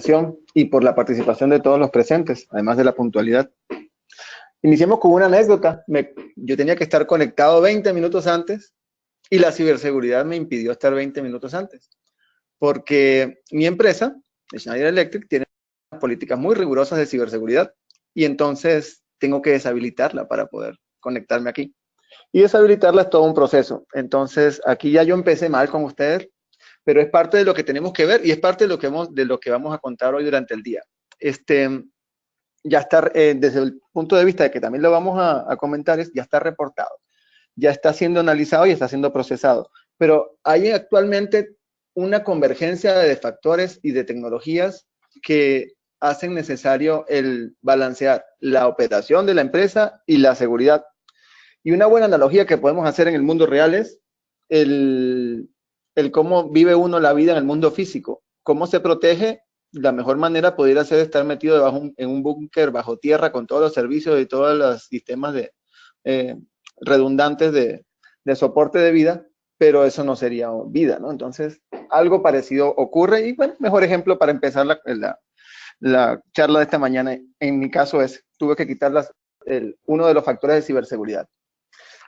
invitación y por la participación de todos los presentes, además de la puntualidad. Iniciemos con una anécdota. Yo tenía que estar conectado 20 minutos antes y la ciberseguridad me impidió estar 20 minutos antes, porque mi empresa, Schneider Electric, tiene políticas muy rigurosas de ciberseguridad y entonces tengo que deshabilitarla para poder conectarme aquí. Y deshabilitarla es todo un proceso. Entonces, aquí ya yo empecé mal con ustedes, pero es parte de lo que tenemos que ver y es parte de lo que vamos a contar hoy durante el día. Ya está, desde el punto de vista de que también lo vamos a comentar, ya está reportado, ya está siendo analizado y está siendo procesado. Pero hay actualmente una convergencia de factores y de tecnologías que hacen necesario el balancear la operación de la empresa y la seguridad. Y una buena analogía que podemos hacer en el mundo real es el cómo vive uno la vida en el mundo físico, cómo se protege. La mejor manera pudiera ser estar metido en un búnker bajo tierra con todos los servicios y todos los sistemas redundantes de soporte de vida, pero eso no sería vida, ¿no? Entonces, algo parecido ocurre y, bueno, mejor ejemplo para empezar la charla de esta mañana, en mi caso tuve que quitar uno de los factores de ciberseguridad.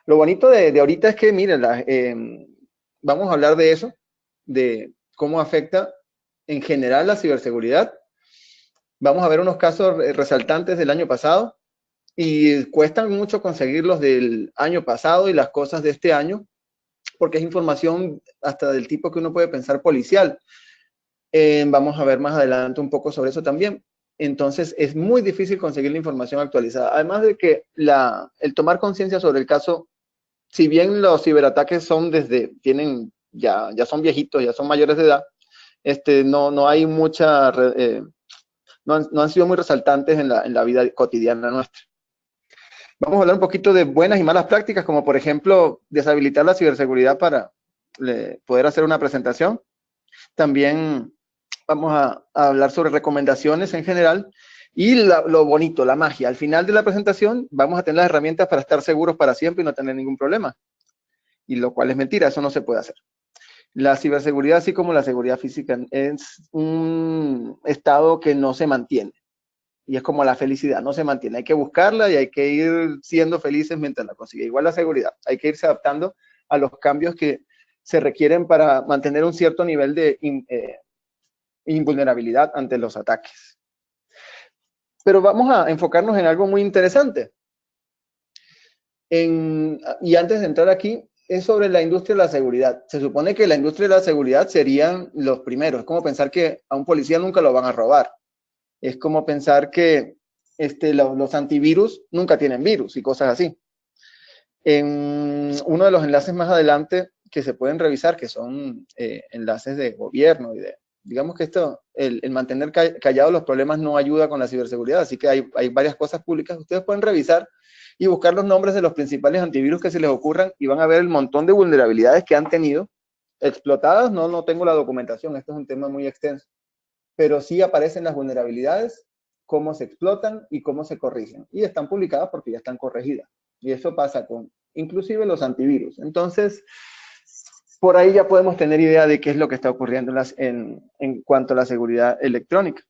Lo bonito de ahorita es que, miren, vamos a hablar de eso, de cómo afecta en general la ciberseguridad. Vamos a ver unos casos resaltantes del año pasado y cuestan mucho conseguirlos del año pasado y las cosas de este año, porque es información hasta del tipo que uno puede pensar policial. Vamos a ver más adelante un poco sobre eso también. Entonces, es muy difícil conseguir la información actualizada. Además de que el tomar conciencia sobre el caso, si bien los ciberataques ya son viejitos, ya son mayores de edad, no hay mucha, no han sido muy resaltantes en la vida cotidiana nuestra. Vamos a hablar un poquito de buenas y malas prácticas, como por ejemplo, deshabilitar la ciberseguridad para poder hacer una presentación. También vamos a hablar sobre recomendaciones en general y lo bonito, la magia. Al final de la presentación vamos a tener las herramientas para estar seguros para siempre y no tener ningún problema. Y lo cual es mentira, eso no se puede hacer. La ciberseguridad, así como la seguridad física, es un estado que no se mantiene. Y es como la felicidad, no se mantiene. Hay que buscarla y hay que ir siendo felices mientras la consigue. Igual la seguridad, hay que irse adaptando a los cambios que se requieren para mantener un cierto nivel de invulnerabilidad ante los ataques. Pero vamos a enfocarnos en algo muy interesante. Y antes de entrar aquí, es sobre la industria de la seguridad. Se supone que la industria de la seguridad serían los primeros. Es como pensar que a un policía nunca lo van a robar. Es como pensar que los antivirus nunca tienen virus y cosas así. En uno de los enlaces más adelante que se pueden revisar, que son enlaces de gobierno y digamos que el mantener callados los problemas no ayuda con la ciberseguridad, así que hay varias cosas públicas. Ustedes pueden revisar y buscar los nombres de los principales antivirus que se les ocurran y van a ver el montón de vulnerabilidades que han tenido explotadas. No tengo la documentación, esto es un tema muy extenso, pero sí aparecen las vulnerabilidades, cómo se explotan y cómo se corrigen. Y están publicadas porque ya están corregidas. Y eso pasa con inclusive los antivirus. Entonces, por ahí ya podemos tener idea de qué es lo que está ocurriendo en cuanto a la seguridad electrónica.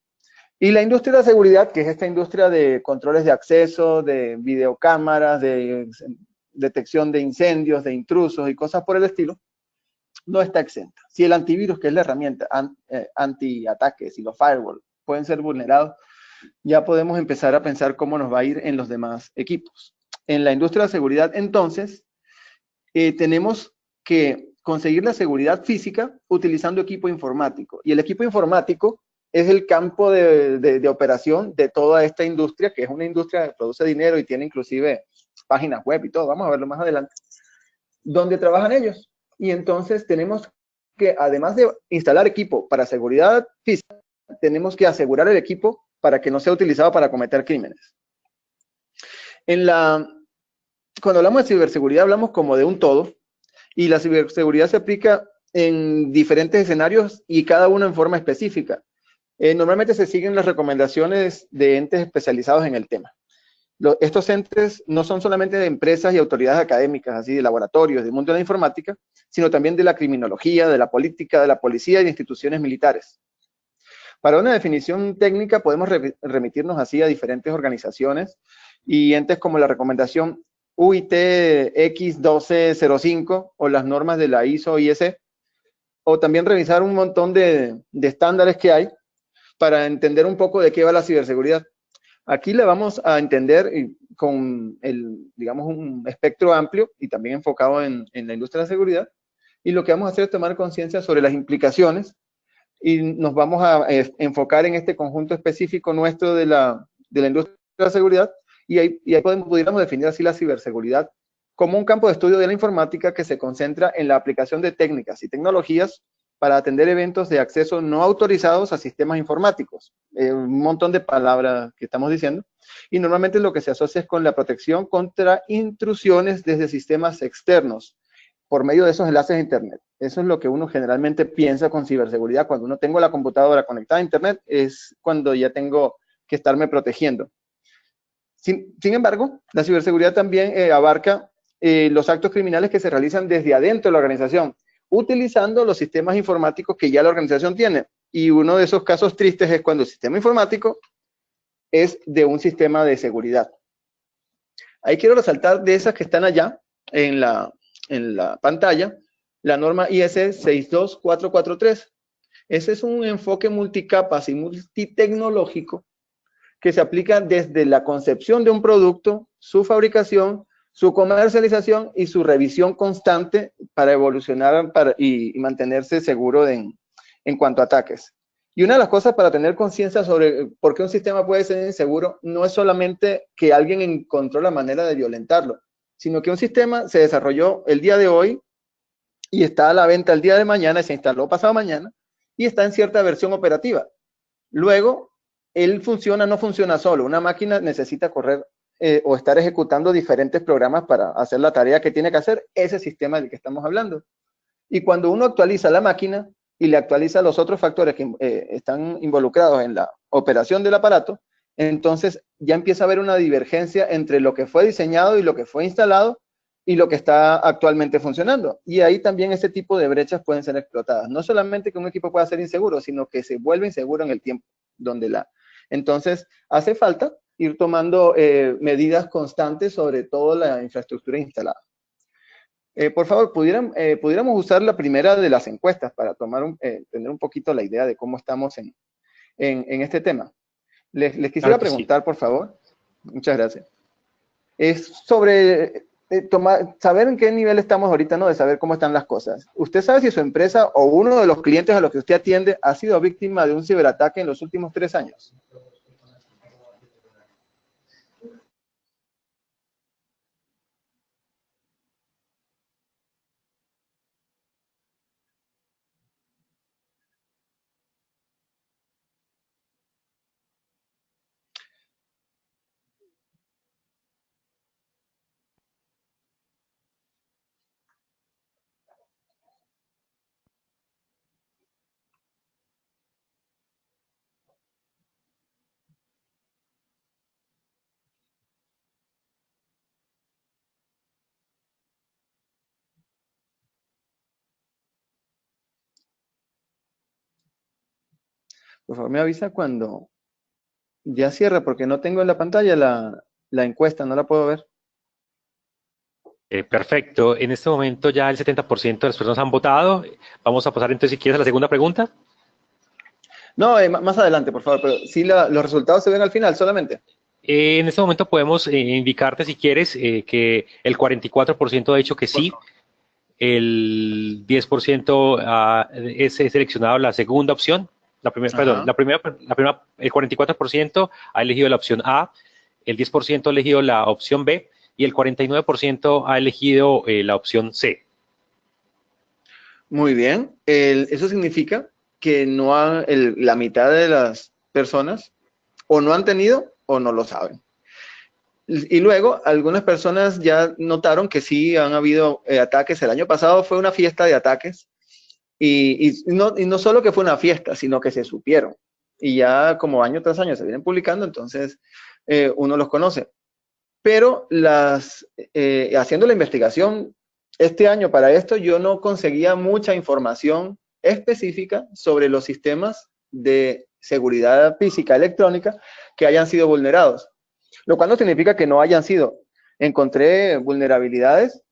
Y la industria de la seguridad, que es esta industria de controles de acceso, de videocámaras, de detección de incendios, de intrusos y cosas por el estilo, no está exenta. Si el antivirus, que es la herramienta anti-ataques, y los firewall pueden ser vulnerados, ya podemos empezar a pensar cómo nos va a ir en los demás equipos. En la industria de la seguridad, entonces, tenemos que conseguir la seguridad física utilizando equipo informático. Y el equipo informático es el campo de operación de toda esta industria, que es una industria que produce dinero y tiene inclusive páginas web y todo. Vamos a verlo más adelante. ¿Dónde trabajan ellos? Y entonces tenemos que, además de instalar equipo para seguridad física, tenemos que asegurar el equipo para que no sea utilizado para cometer crímenes. Cuando hablamos de ciberseguridad, hablamos como de un todo, y la ciberseguridad se aplica en diferentes escenarios y cada uno en forma específica. Normalmente se siguen las recomendaciones de entes especializados en el tema. Estos entes no son solamente de empresas y autoridades académicas, así de laboratorios, del mundo de la informática, sino también de la criminología, de la política, de la policía y de instituciones militares. Para una definición técnica podemos remitirnos así a diferentes organizaciones y entes como la recomendación UIT X1205 o las normas de la ISO/IEC, o también revisar un montón de estándares que hay para entender un poco de qué va la ciberseguridad. Aquí le vamos a entender con digamos, un espectro amplio y también enfocado en la industria de la seguridad, y lo que vamos a hacer es tomar conciencia sobre las implicaciones y nos vamos a enfocar en este conjunto específico nuestro de la industria de la seguridad, y ahí pudiéramos definir así la ciberseguridad como un campo de estudio de la informática que se concentra en la aplicación de técnicas y tecnologías para atender eventos de acceso no autorizados a sistemas informáticos. Un montón de palabras que estamos diciendo, y normalmente lo que se asocia es con la protección contra intrusiones desde sistemas externos, por medio de esos enlaces a Internet. Eso es lo que uno generalmente piensa con ciberseguridad. Cuando uno tengo la computadora conectada a Internet, es cuando ya tengo que estarme protegiendo. Sin embargo, la ciberseguridad también abarca los actos criminales que se realizan desde adentro de la organización, utilizando los sistemas informáticos que ya la organización tiene. Y uno de esos casos tristes es cuando el sistema informático es de un sistema de seguridad. Ahí quiero resaltar de esas que están allá en la pantalla, la norma IS 62443. Ese es un enfoque multicapas y multitecnológico que se aplica desde la concepción de un producto, su fabricación, su comercialización y su revisión constante para evolucionar y mantenerse seguro en cuanto a ataques. Y una de las cosas para tener conciencia sobre por qué un sistema puede ser inseguro no es solamente que alguien encontró la manera de violentarlo, sino que un sistema se desarrolló el día de hoy y está a la venta el día de mañana y se instaló pasado mañana y está en cierta versión operativa. Luego, él no funciona solo. Una máquina necesita correr o estar ejecutando diferentes programas para hacer la tarea que tiene que hacer ese sistema del que estamos hablando. Y cuando uno actualiza la máquina y le actualiza los otros factores que están involucrados en la operación del aparato, entonces ya empieza a haber una divergencia entre lo que fue diseñado y lo que fue instalado y lo que está actualmente funcionando. Y ahí también ese tipo de brechas pueden ser explotadas. No solamente que un equipo pueda ser inseguro, sino que se vuelve inseguro en el tiempo. Entonces, hace falta ir tomando medidas constantes sobre toda la infraestructura instalada. Por favor, pudiéramos usar la primera de las encuestas para tener un poquito la idea de cómo estamos en este tema. Les quisiera preguntar, por favor. Muchas gracias. Es sobre saber en qué nivel estamos ahorita, ¿no? De saber cómo están las cosas. ¿Usted sabe si su empresa o uno de los clientes a los que usted atiende ha sido víctima de un ciberataque en los últimos 3 años? Por favor, me avisa cuando ya cierra, porque no tengo en la pantalla la encuesta, no la puedo ver. Perfecto. En este momento ya el 70% de las personas han votado. Vamos a pasar entonces, si quieres, a la segunda pregunta. No, más adelante, por favor, pero sí los resultados se ven al final solamente. En este momento podemos indicarte, si quieres, que el 44% ha dicho que sí, el 10% es seleccionado la segunda opción, el 44% ha elegido la opción A, el 10% ha elegido la opción B y el 49% ha elegido la opción C. Muy bien. Eso significa que la mitad de las personas o no han tenido o no lo saben. Y luego, algunas personas ya notaron que sí han habido ataques. El año pasado fue una fiesta de ataques. Y no solo que fue una fiesta, sino que se supieron. Y ya como año tras año se vienen publicando, entonces uno los conoce. Pero haciendo la investigación este año para esto, yo no conseguía mucha información específica sobre los sistemas de seguridad física electrónica que hayan sido vulnerados, lo cual no significa que no hayan sido. Encontré vulnerabilidades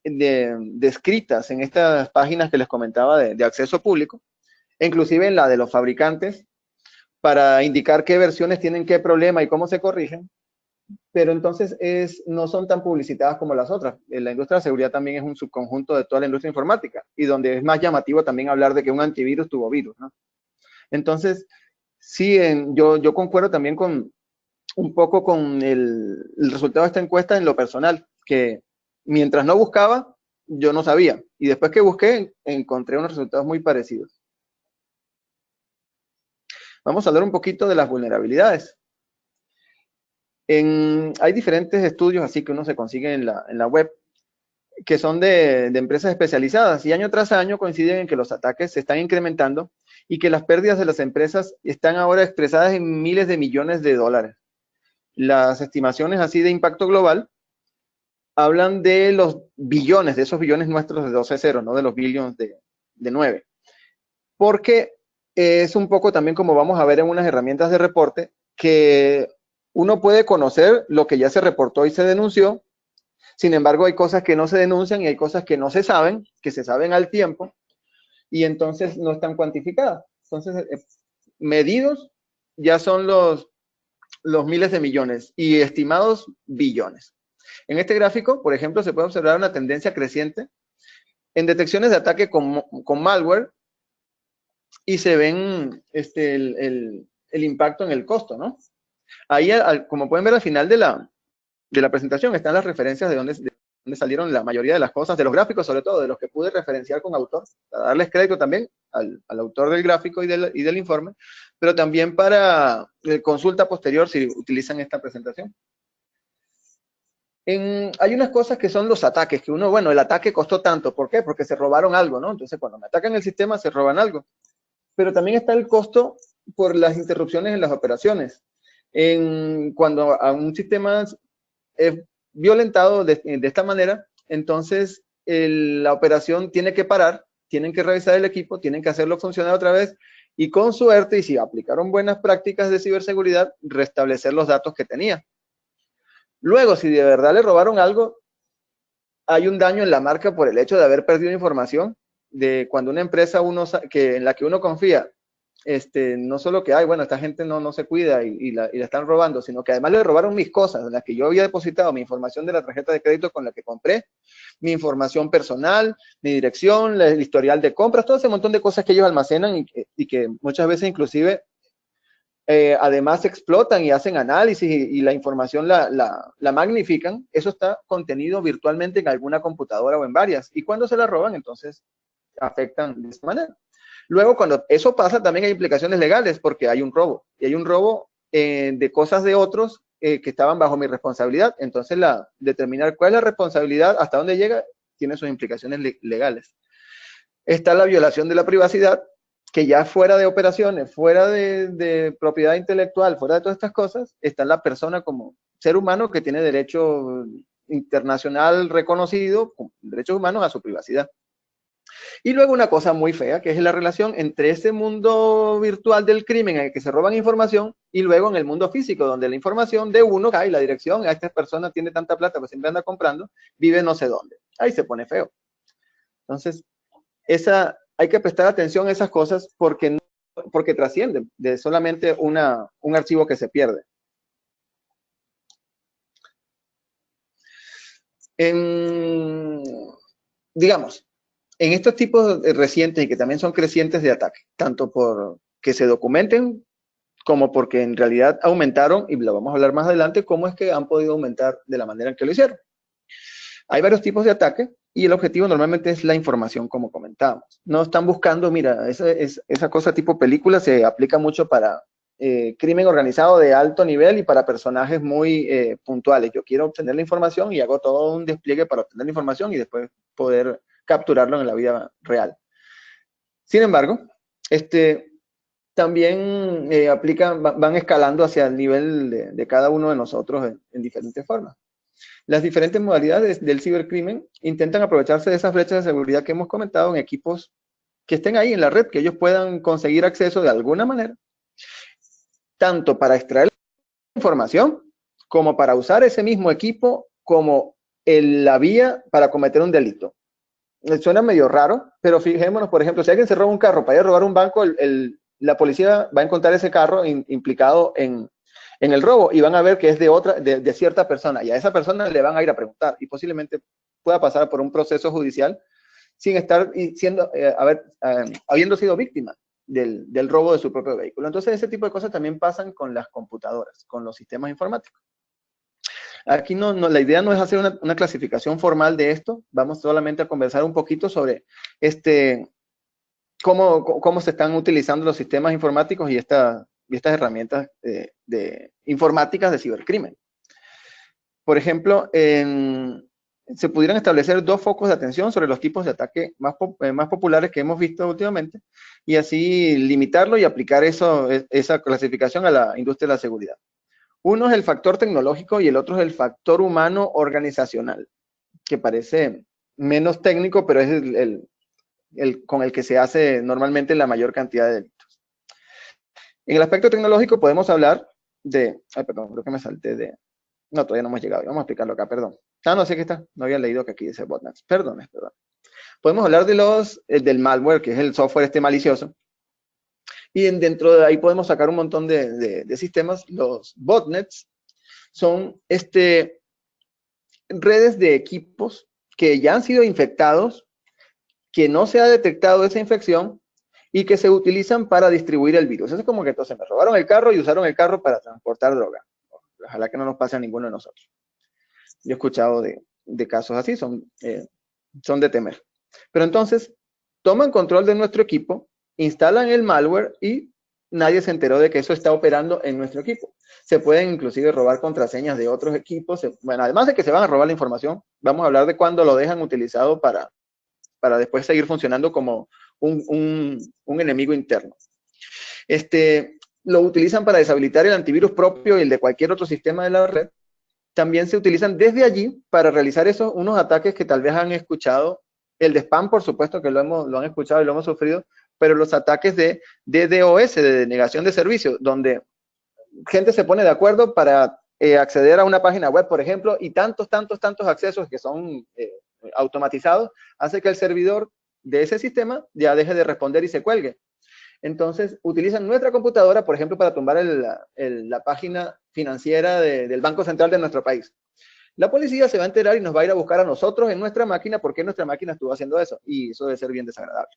descritas en estas páginas que les comentaba de acceso público, inclusive en la de los fabricantes, para indicar qué versiones tienen qué problema y cómo se corrigen, pero entonces no son tan publicitadas como las otras. La industria de la seguridad también es un subconjunto de toda la industria informática, y donde es más llamativo también hablar de que un antivirus tuvo virus, ¿no? Entonces, sí, yo concuerdo también un poco con el resultado de esta encuesta en lo personal, que mientras no buscaba, yo no sabía. Y después que busqué, encontré unos resultados muy parecidos. Vamos a hablar un poquito de las vulnerabilidades. Hay diferentes estudios así que uno se consigue en la web, que son de empresas especializadas, y año tras año coinciden en que los ataques se están incrementando y que las pérdidas de las empresas están ahora expresadas en miles de millones de dólares. Las estimaciones así de impacto global hablan de los billones, de esos billones nuestros de 12 ceros, no de los billones de 9. Porque es un poco también como vamos a ver en unas herramientas de reporte, que uno puede conocer lo que ya se reportó y se denunció. Sin embargo, hay cosas que no se denuncian y hay cosas que no se saben, que se saben al tiempo, y entonces no están cuantificadas. Entonces, medidos ya son los miles de millones y estimados billones. En este gráfico, por ejemplo, se puede observar una tendencia creciente en detecciones de ataque con malware, y se ven el impacto en el costo, ¿no? Ahí, como pueden ver al final de la presentación, están las referencias de dónde salieron la mayoría de las cosas, de los gráficos sobre todo, de los que pude referenciar con autor, para darles crédito también al autor del gráfico y del informe, pero también para consulta posterior si utilizan esta presentación. Hay unas cosas que son los ataques, que bueno, el ataque costó tanto. ¿Por qué? Porque se robaron algo, ¿no? Entonces, cuando me atacan el sistema, se roban algo. Pero también está el costo por las interrupciones en las operaciones. Cuando a un sistema es violentado de esta manera, entonces la operación tiene que parar, tienen que revisar el equipo, tienen que hacerlo funcionar otra vez, y con suerte, y si aplicaron buenas prácticas de ciberseguridad, restablecer los datos que tenía. Luego, si de verdad le robaron algo, hay un daño en la marca por el hecho de haber perdido información, de cuando una empresa en la que uno confía, no solo que, bueno, esta gente no se cuida y la están robando, sino que además le robaron mis cosas, en las que yo había depositado mi información de la tarjeta de crédito con la que compré, mi información personal, mi dirección, el historial de compras, todo ese montón de cosas que ellos almacenan y que muchas veces inclusive además explotan y hacen análisis y la información la magnifican. Eso está contenido virtualmente en alguna computadora o en varias, y cuando se la roban, entonces afectan de esta manera. Luego, cuando eso pasa, también hay implicaciones legales, porque hay un robo, y hay un robo de cosas de otros que estaban bajo mi responsabilidad. Entonces, determinar cuál es la responsabilidad, hasta dónde llega, tiene sus implicaciones legales. Está la violación de la privacidad, que ya fuera de operaciones, fuera de propiedad intelectual, fuera de todas estas cosas, está la persona como ser humano que tiene derecho internacional reconocido, derechos humanos a su privacidad. Y luego una cosa muy fea, que es la relación entre ese mundo virtual del crimen en el que se roban información y luego en el mundo físico, donde la información de uno cae, la dirección, a esta persona tiene tanta plata, pues siempre anda comprando, vive no sé dónde. Ahí se pone feo. Entonces, hay que prestar atención a esas cosas porque trascienden de solamente un archivo que se pierde. Digamos, en estos tipos recientes y que también son crecientes de ataque, tanto por que se documenten como porque en realidad aumentaron, y lo vamos a hablar más adelante, cómo es que han podido aumentar de la manera en que lo hicieron. Hay varios tipos de ataque y el objetivo normalmente es la información, como comentábamos. No están buscando, mira, esa cosa tipo película se aplica mucho para crimen organizado de alto nivel y para personajes muy puntuales. Yo quiero obtener la información y hago todo un despliegue para obtener la información y después poder capturarlo en la vida real. Sin embargo, también van escalando hacia el nivel de cada uno de nosotros en diferentes formas. Las diferentes modalidades del cibercrimen intentan aprovecharse de esas brechas de seguridad que hemos comentado en equipos que estén ahí en la red, que ellos puedan conseguir acceso de alguna manera tanto para extraer la información como para usar ese mismo equipo como la vía para cometer un delito. Suena medio raro, pero fijémonos, por ejemplo, si alguien se roba un carro para ir a robar un banco, la policía va a encontrar ese carro implicado en el robo y van a ver que es de cierta persona, y a esa persona le van a ir a preguntar y posiblemente pueda pasar por un proceso judicial sin estar habiendo sido víctima del robo de su propio vehículo. Entonces, ese tipo de cosas también pasan con las computadoras, con los sistemas informáticos. Aquí la idea no es hacer una clasificación formal de esto, vamos solamente a conversar un poquito sobre cómo se están utilizando los sistemas informáticos y estas herramientas informáticas de cibercrimen. Por ejemplo, se pudieran establecer 2 focos de atención sobre los tipos de ataque más populares que hemos visto últimamente, y así limitarlo y aplicar esa clasificación a la industria de la seguridad. Uno es el factor tecnológico y el otro es el factor humano organizacional, que parece menos técnico, pero es con el que se hace normalmente la mayor cantidad de delitos. En el aspecto tecnológico podemos hablar perdón, creo que me salté no, todavía no hemos llegado, vamos a explicarlo acá, perdón. No sé qué está, no había leído que aquí dice botnets, perdón. Podemos hablar del malware, que es el software malicioso, y dentro de ahí podemos sacar un montón de sistemas. Los botnets son redes de equipos que ya han sido infectados, que no se ha detectado esa infección y que se utilizan para distribuir el virus. Eso es como que entonces me robaron el carro y usaron el carro para transportar droga. Ojalá que no nos pase a ninguno de nosotros. Yo he escuchado de casos así, son de temer. Pero entonces, toman control de nuestro equipo, instalan el malware y nadie se enteró de que eso está operando en nuestro equipo. Se pueden inclusive robar contraseñas de otros equipos. Bueno, además de que se van a robar la información, vamos a hablar de cuándo lo dejan utilizado para después seguir funcionando como un enemigo interno. Lo utilizan para deshabilitar el antivirus propio y el de cualquier otro sistema de la red. También se utilizan desde allí para realizar unos ataques que tal vez han escuchado. El de spam, por supuesto, que lo han escuchado y lo hemos sufrido, pero los ataques de DDoS, de denegación de servicio, donde gente se pone de acuerdo para acceder a una página web, por ejemplo, y tantos accesos que son automatizados, hace que el servidor de ese sistema ya deje de responder y se cuelgue. Entonces, utilizan nuestra computadora, por ejemplo, para tumbar la página financiera del Banco Central de nuestro país. La policía se va a enterar y nos va a ir a buscar a nosotros en nuestra máquina porque nuestra máquina estuvo haciendo eso, y eso debe ser bien desagradable.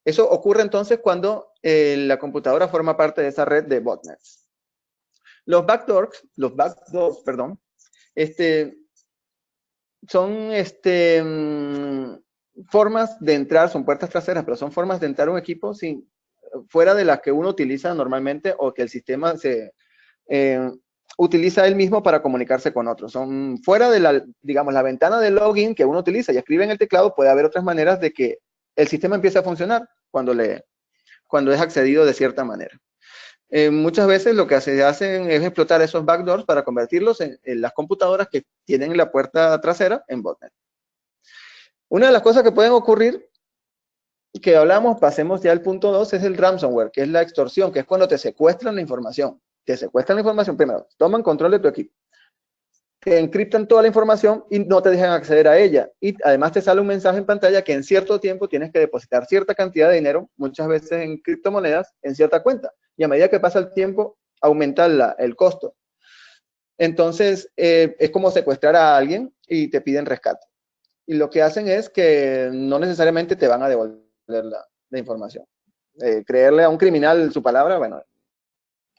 Eso ocurre entonces cuando la computadora forma parte de esa red de botnets. Los backdoors, perdón, son formas de entrar, son puertas traseras, pero son formas de entrar a un equipo fuera de las que uno utiliza normalmente o que el sistema utiliza él mismo para comunicarse con otros. Son fuera de la ventana de login que uno utiliza y escribe en el teclado. Puede haber otras maneras de que el sistema empiece a funcionar cuando es accedido de cierta manera. Muchas veces lo que se hacen es explotar esos backdoors para convertirlos en las computadoras que tienen la puerta trasera en botnet. Una de las cosas que pueden ocurrir, que hablamos, pasemos ya al punto 2, es el ransomware, que es la extorsión, que es cuando te secuestran la información. Te secuestran la información primero, toman control de tu equipo, te encriptan toda la información y no te dejan acceder a ella. Y además te sale un mensaje en pantalla que en cierto tiempo tienes que depositar cierta cantidad de dinero, muchas veces en criptomonedas, en cierta cuenta. Y a medida que pasa el tiempo, aumenta el costo. Entonces, es como secuestrar a alguien y te piden rescate. Y lo que hacen es que no necesariamente te van a devolver la información. Creerle a un criminal su palabra, bueno,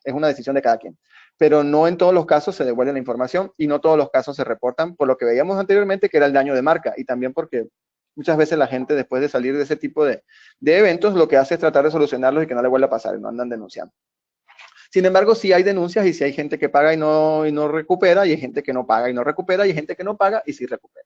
es una decisión de cada quien. Pero no en todos los casos se devuelve la información y no todos los casos se reportan, por lo que veíamos anteriormente, que era el daño de marca, y también porque muchas veces la gente, después de salir de ese tipo de eventos, lo que hace es tratar de solucionarlos y que no le vuelva a pasar, y no andan denunciando. Sin embargo, sí hay denuncias y sí hay gente que paga y no recupera, y hay gente que no paga y no recupera, y hay gente que no paga y sí recupera.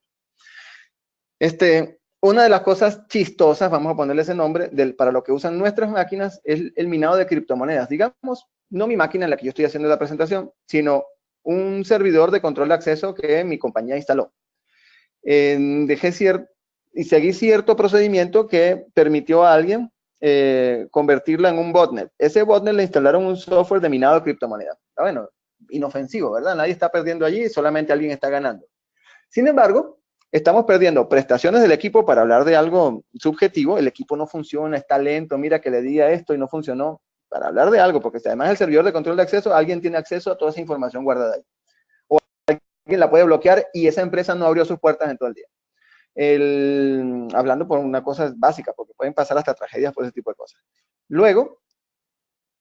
Una de las cosas chistosas, vamos a ponerle ese nombre, para lo que usan nuestras máquinas, es el minado de criptomonedas. Digamos, no mi máquina en la que yo estoy haciendo la presentación, sino un servidor de control de acceso que mi compañía instaló. Seguí cierto procedimiento que permitió a alguien convertirla en un botnet. Ese botnet le instalaron un software de minado de criptomonedas. Bueno, inofensivo, ¿verdad? Nadie está perdiendo allí, solamente alguien está ganando. Sin embargo, estamos perdiendo prestaciones del equipo para hablar de algo subjetivo. El equipo no funciona, está lento, mira que le diga esto y no funcionó. Para hablar de algo, porque además el servidor de control de acceso, alguien tiene acceso a toda esa información guardada ahí. O alguien la puede bloquear y esa empresa no abrió sus puertas en todo el día. Hablando por una cosa básica, porque pueden pasar hasta tragedias por ese tipo de cosas. Luego,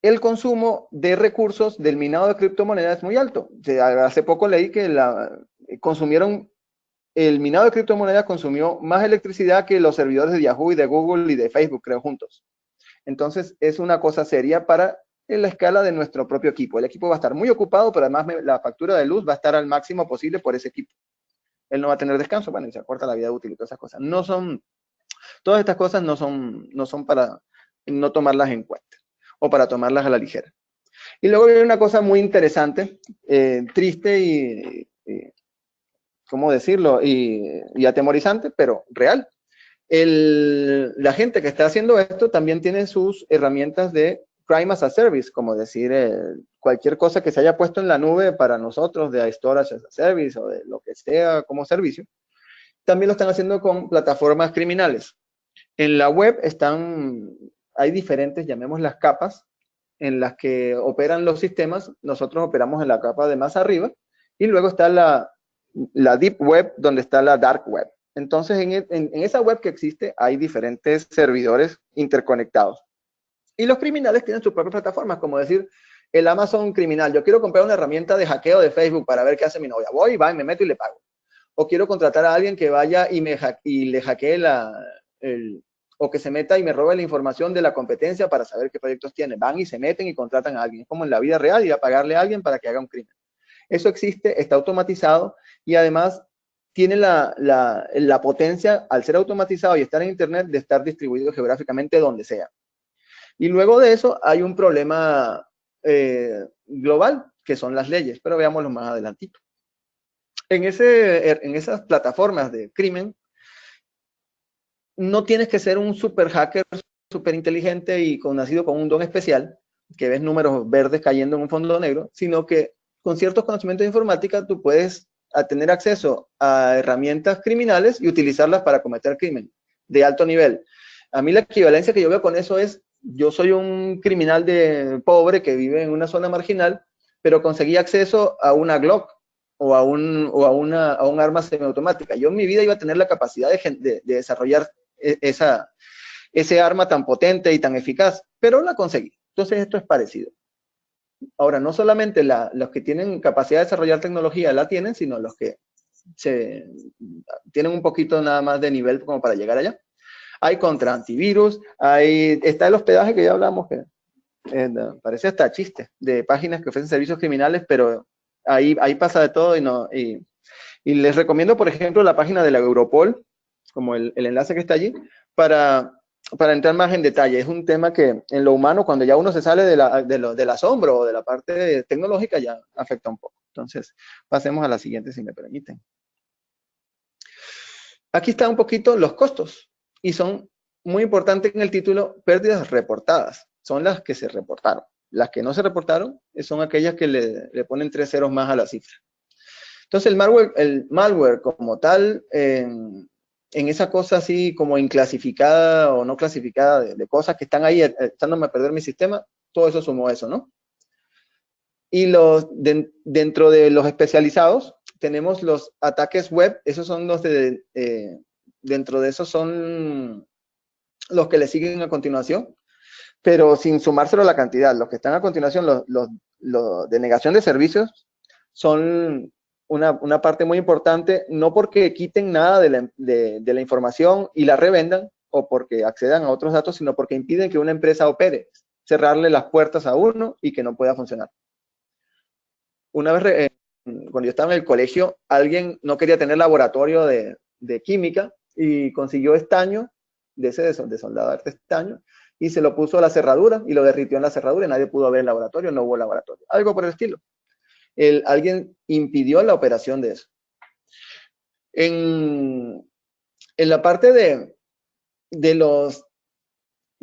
el consumo de recursos del minado de criptomonedas es muy alto. Hace poco leí que el minado de criptomonedas consumió más electricidad que los servidores de Yahoo y de Google y de Facebook, creo, juntos. Entonces, es una cosa seria para la escala de nuestro propio equipo. El equipo va a estar muy ocupado, pero además la factura de luz va a estar al máximo posible por ese equipo. Él no va a tener descanso, bueno, y se acorta la vida útil y todas esas cosas. Todas estas cosas no son para no tomarlas en cuenta o para tomarlas a la ligera. Y luego viene una cosa muy interesante, triste y ¿cómo decirlo? Y atemorizante, pero real. La gente que está haciendo esto también tiene sus herramientas de Crime as a Service, como decir, cualquier cosa que se haya puesto en la nube para nosotros, de Storage as a Service o de lo que sea como servicio, también lo están haciendo con plataformas criminales. En la web hay diferentes, llamémoslas capas, en las que operan los sistemas. Nosotros operamos en la capa de más arriba, y luego está la Deep Web, donde está la Dark Web. Entonces, en esa web que existe, hay diferentes servidores interconectados. Y los criminales tienen sus propias plataformas, como decir, el Amazon criminal. Yo quiero comprar una herramienta de hackeo de Facebook para ver qué hace mi novia. Voy, me meto y le pago. O quiero contratar a alguien que vaya y le hackee o que se meta y me robe la información de la competencia para saber qué proyectos tiene. Van y se meten y contratan a alguien. Es como en la vida real, ir a pagarle a alguien para que haga un crimen. Eso existe, está automatizado y además tiene la potencia, al ser automatizado y estar en Internet, de estar distribuido geográficamente donde sea. Y luego de eso hay un problema global, que son las leyes, pero veámoslo más adelantito. En esas plataformas de crimen, no tienes que ser un super hacker, super inteligente y nacido con un don especial, que ves números verdes cayendo en un fondo negro, sino que con ciertos conocimientos de informática tú puedes tener acceso a herramientas criminales y utilizarlas para cometer crimen de alto nivel. A mí la equivalencia que yo veo con eso es, yo soy un criminal pobre que vive en una zona marginal, pero conseguí acceso a una Glock o a un arma semiautomática. Yo en mi vida iba a tener la capacidad de desarrollar ese arma tan potente y tan eficaz, pero la conseguí. Entonces esto es parecido. Ahora, no solamente los que tienen capacidad de desarrollar tecnología la tienen, sino los que tienen un poquito nada más de nivel como para llegar allá. Hay contra antivirus, está el hospedaje que ya hablamos, que parece hasta chiste, de páginas que ofrecen servicios criminales, pero ahí pasa de todo y les recomiendo, por ejemplo, la página de la Europol, como el enlace que está allí, para entrar más en detalle. Es un tema que en lo humano, cuando ya uno se sale del asombro o de la parte tecnológica, ya afecta un poco. Entonces, pasemos a la siguiente, si me permiten. Aquí están un poquito los costos, y son muy importantes en el título, pérdidas reportadas. Son las que se reportaron. Las que no se reportaron son aquellas que le ponen 3 ceros más a la cifra. Entonces, el malware como tal, en esa cosa así como inclasificada o no clasificada de cosas que están ahí echándome a perder mi sistema, todo eso sumó eso, ¿no? Y dentro de los especializados, tenemos los ataques web. Esos son los dentro de esos son los que le siguen a continuación, pero sin sumárselo a la cantidad. Los que están a continuación, los de negación de servicios, son una parte muy importante, no porque quiten nada de la información y la revendan o porque accedan a otros datos, sino porque impiden que una empresa opere, cerrarle las puertas a uno y que no pueda funcionar. Una vez, cuando yo estaba en el colegio, alguien no quería tener laboratorio de química y consiguió estaño, de soldadar estaño, y se lo puso a la cerradura y lo derritió en la cerradura y nadie pudo ver el laboratorio, no hubo laboratorio. Algo por el estilo. Alguien impidió la operación de eso. En la parte de los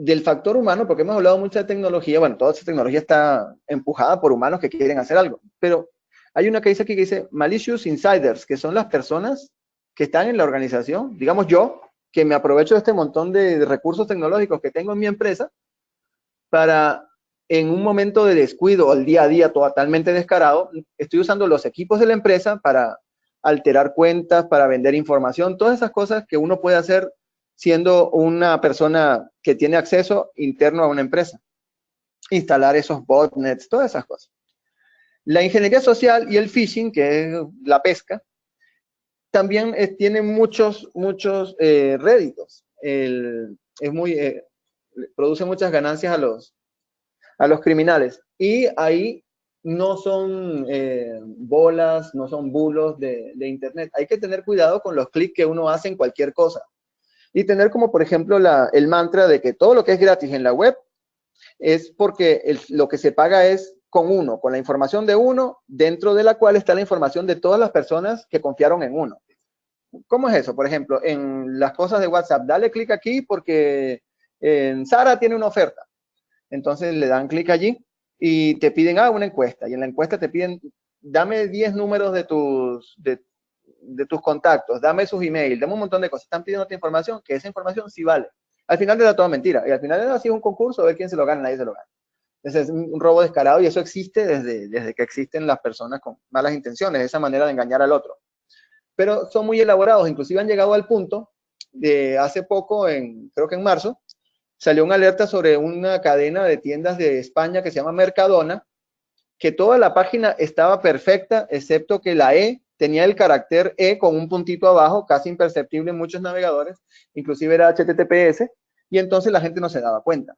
del factor humano, porque hemos hablado mucho de tecnología, bueno, toda esa tecnología está empujada por humanos que quieren hacer algo, pero hay una que dice aquí que dice malicious insiders, que son las personas que están en la organización, digamos yo, que me aprovecho de este montón de recursos tecnológicos que tengo en mi empresa para, en un momento de descuido al día a día totalmente descarado, estoy usando los equipos de la empresa para alterar cuentas, para vender información, todas esas cosas que uno puede hacer siendo una persona que tiene acceso interno a una empresa. Instalar esos botnets, todas esas cosas. La ingeniería social y el phishing, que es la pesca, también tiene muchos réditos. Produce muchas ganancias a los criminales. Y ahí no son bolas, no son bulos de internet. Hay que tener cuidado con los clics que uno hace en cualquier cosa. Y tener como, por ejemplo, el mantra de que todo lo que es gratis en la web es porque lo que se paga es con la información de uno, dentro de la cual está la información de todas las personas que confiaron en uno. ¿Cómo es eso? Por ejemplo, en las cosas de WhatsApp, dale clic aquí porque Sara tiene una oferta. Entonces le dan clic allí y te piden una encuesta. Y en la encuesta te piden, dame 10 números de tus contactos, dame sus emails, dame un montón de cosas. Están pidiendo otra información, que esa información sí vale. Al final era toda mentira. Y al final era así un concurso, a ver quién se lo gana, nadie se lo gana. Ese es un robo descarado y eso existe desde que existen las personas con malas intenciones, esa manera de engañar al otro. Pero son muy elaborados, inclusive han llegado al punto de hace poco, creo que en marzo, salió una alerta sobre una cadena de tiendas de España que se llama Mercadona, que toda la página estaba perfecta, excepto que la E tenía el carácter E con un puntito abajo, casi imperceptible en muchos navegadores, inclusive era HTTPS, y entonces la gente no se daba cuenta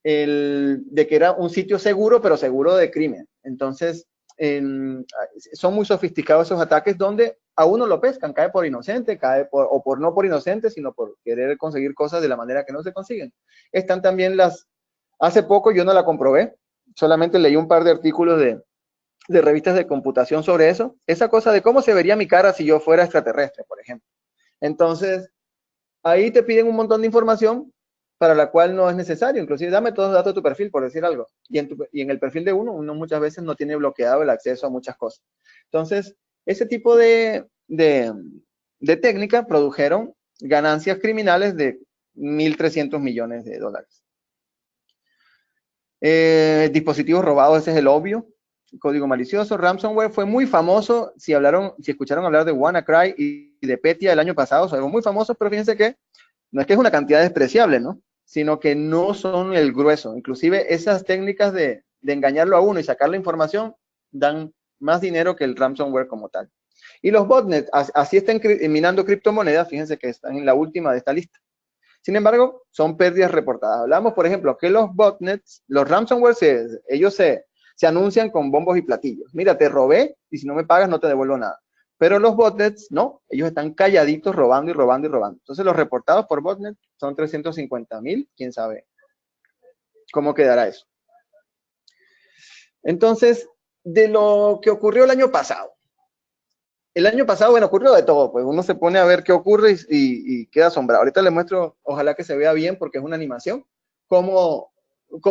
de que era un sitio seguro, pero seguro de crimen. Entonces, son muy sofisticados esos ataques donde a uno lo pescan, cae por inocente, o por no por inocente, sino por querer conseguir cosas de la manera que no se consiguen. Están también hace poco yo no la comprobé, solamente leí un par de artículos de revistas de computación sobre eso, esa cosa de cómo se vería mi cara si yo fuera extraterrestre, por ejemplo. Entonces, ahí te piden un montón de información para la cual no es necesario, inclusive dame todos los datos de tu perfil, por decir algo, y en el perfil de uno muchas veces no tiene bloqueado el acceso a muchas cosas. Entonces, ese tipo de técnica produjeron ganancias criminales de 1.300 millones de dólares. Dispositivos robados, ese es el obvio. Código malicioso. Ransomware fue muy famoso, si escucharon hablar de WannaCry y de Petya el año pasado, son muy famosos, pero fíjense que no es que es una cantidad despreciable, ¿no? Sino que no son el grueso. Inclusive esas técnicas de engañarlo a uno y sacar la información dan más dinero que el ransomware como tal. Y los botnets, así están minando criptomonedas, fíjense que están en la última de esta lista. Sin embargo, son pérdidas reportadas. Hablamos, por ejemplo, que los botnets, los ransomware, ellos se anuncian con bombos y platillos. Mira, te robé y si no me pagas no te devuelvo nada. Pero los botnets, no, ellos están calladitos robando y robando y robando. Entonces los reportados por botnet son 350,000, quién sabe cómo quedará eso. Entonces, de lo que ocurrió el año pasado. El año pasado, bueno, ocurrió de todo, pues uno se pone a ver qué ocurre y queda asombrado. Ahorita les muestro, ojalá que se vea bien porque es una animación, cómo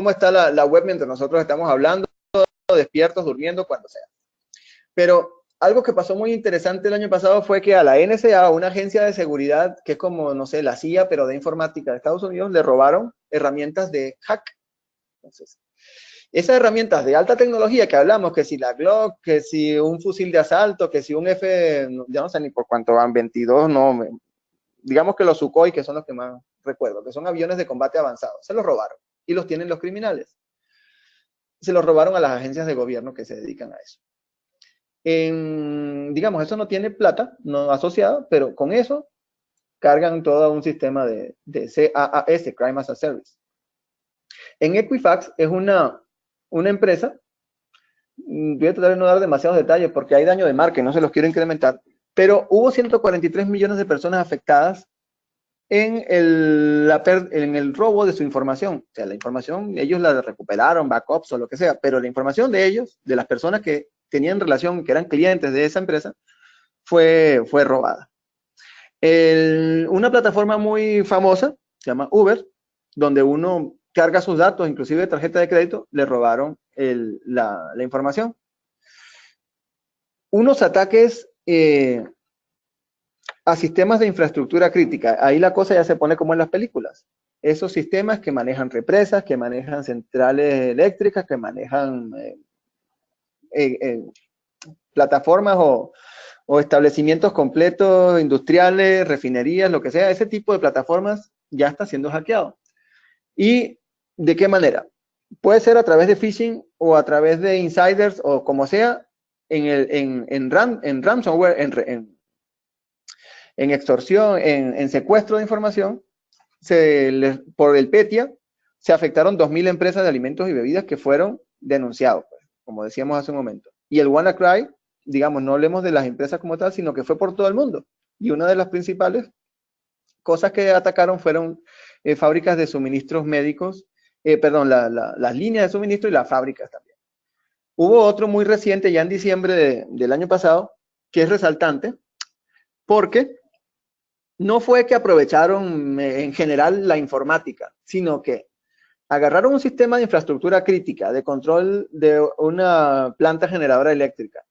está la web mientras nosotros estamos hablando, despiertos, durmiendo, cuando sea. Pero algo que pasó muy interesante el año pasado fue que a la NSA, una agencia de seguridad que es como, no sé, la CIA, pero de informática de Estados Unidos, le robaron herramientas de hack. Entonces, esas herramientas de alta tecnología que hablamos, que si la Glock, que si un fusil de asalto, que si un ya no sé ni por cuánto van, 22, no, digamos que los Sukhoi, que son los que más recuerdo, que son aviones de combate avanzados, se los robaron y los tienen los criminales. Se los robaron a las agencias de gobierno que se dedican a eso. Digamos, eso no tiene plata, no asociado, pero con eso cargan todo un sistema de CAAS, Crime as a Service. En Equifax es una empresa, voy a tratar de no dar demasiados detalles porque hay daño de marca y no se los quiero incrementar, pero hubo 143 millones de personas afectadas en el robo de su información. O sea, la información, ellos la recuperaron, backups o lo que sea, pero la información de ellos, de las personas que tenían relación, que eran clientes de esa empresa, fue robada. Una plataforma muy famosa, se llama Uber, donde uno carga sus datos, inclusive de tarjeta de crédito, le robaron la información. Unos ataques a sistemas de infraestructura crítica. Ahí la cosa ya se pone como en las películas. Esos sistemas que manejan represas, que manejan centrales eléctricas, que manejan plataformas o establecimientos completos, industriales, refinerías, lo que sea, ese tipo de plataformas ya está siendo hackeado. ¿Y de qué manera? Puede ser a través de phishing o a través de insiders o como sea, en ransomware, en extorsión, en secuestro de información, por el PETIA, se afectaron 2.000 empresas de alimentos y bebidas que fueron denunciados, pues, como decíamos hace un momento. Y el WannaCry, digamos, no hablemos de las empresas como tal, sino que fue por todo el mundo. Y una de las principales cosas que atacaron fueron fábricas de suministros médicos, las líneas de suministro y las fábricas también. Hubo otro muy reciente, ya en diciembre del año pasado, que es resaltante, porque no fue que aprovecharon en general la informática, sino que agarraron un sistema de infraestructura crítica de control de una planta generadora eléctrica,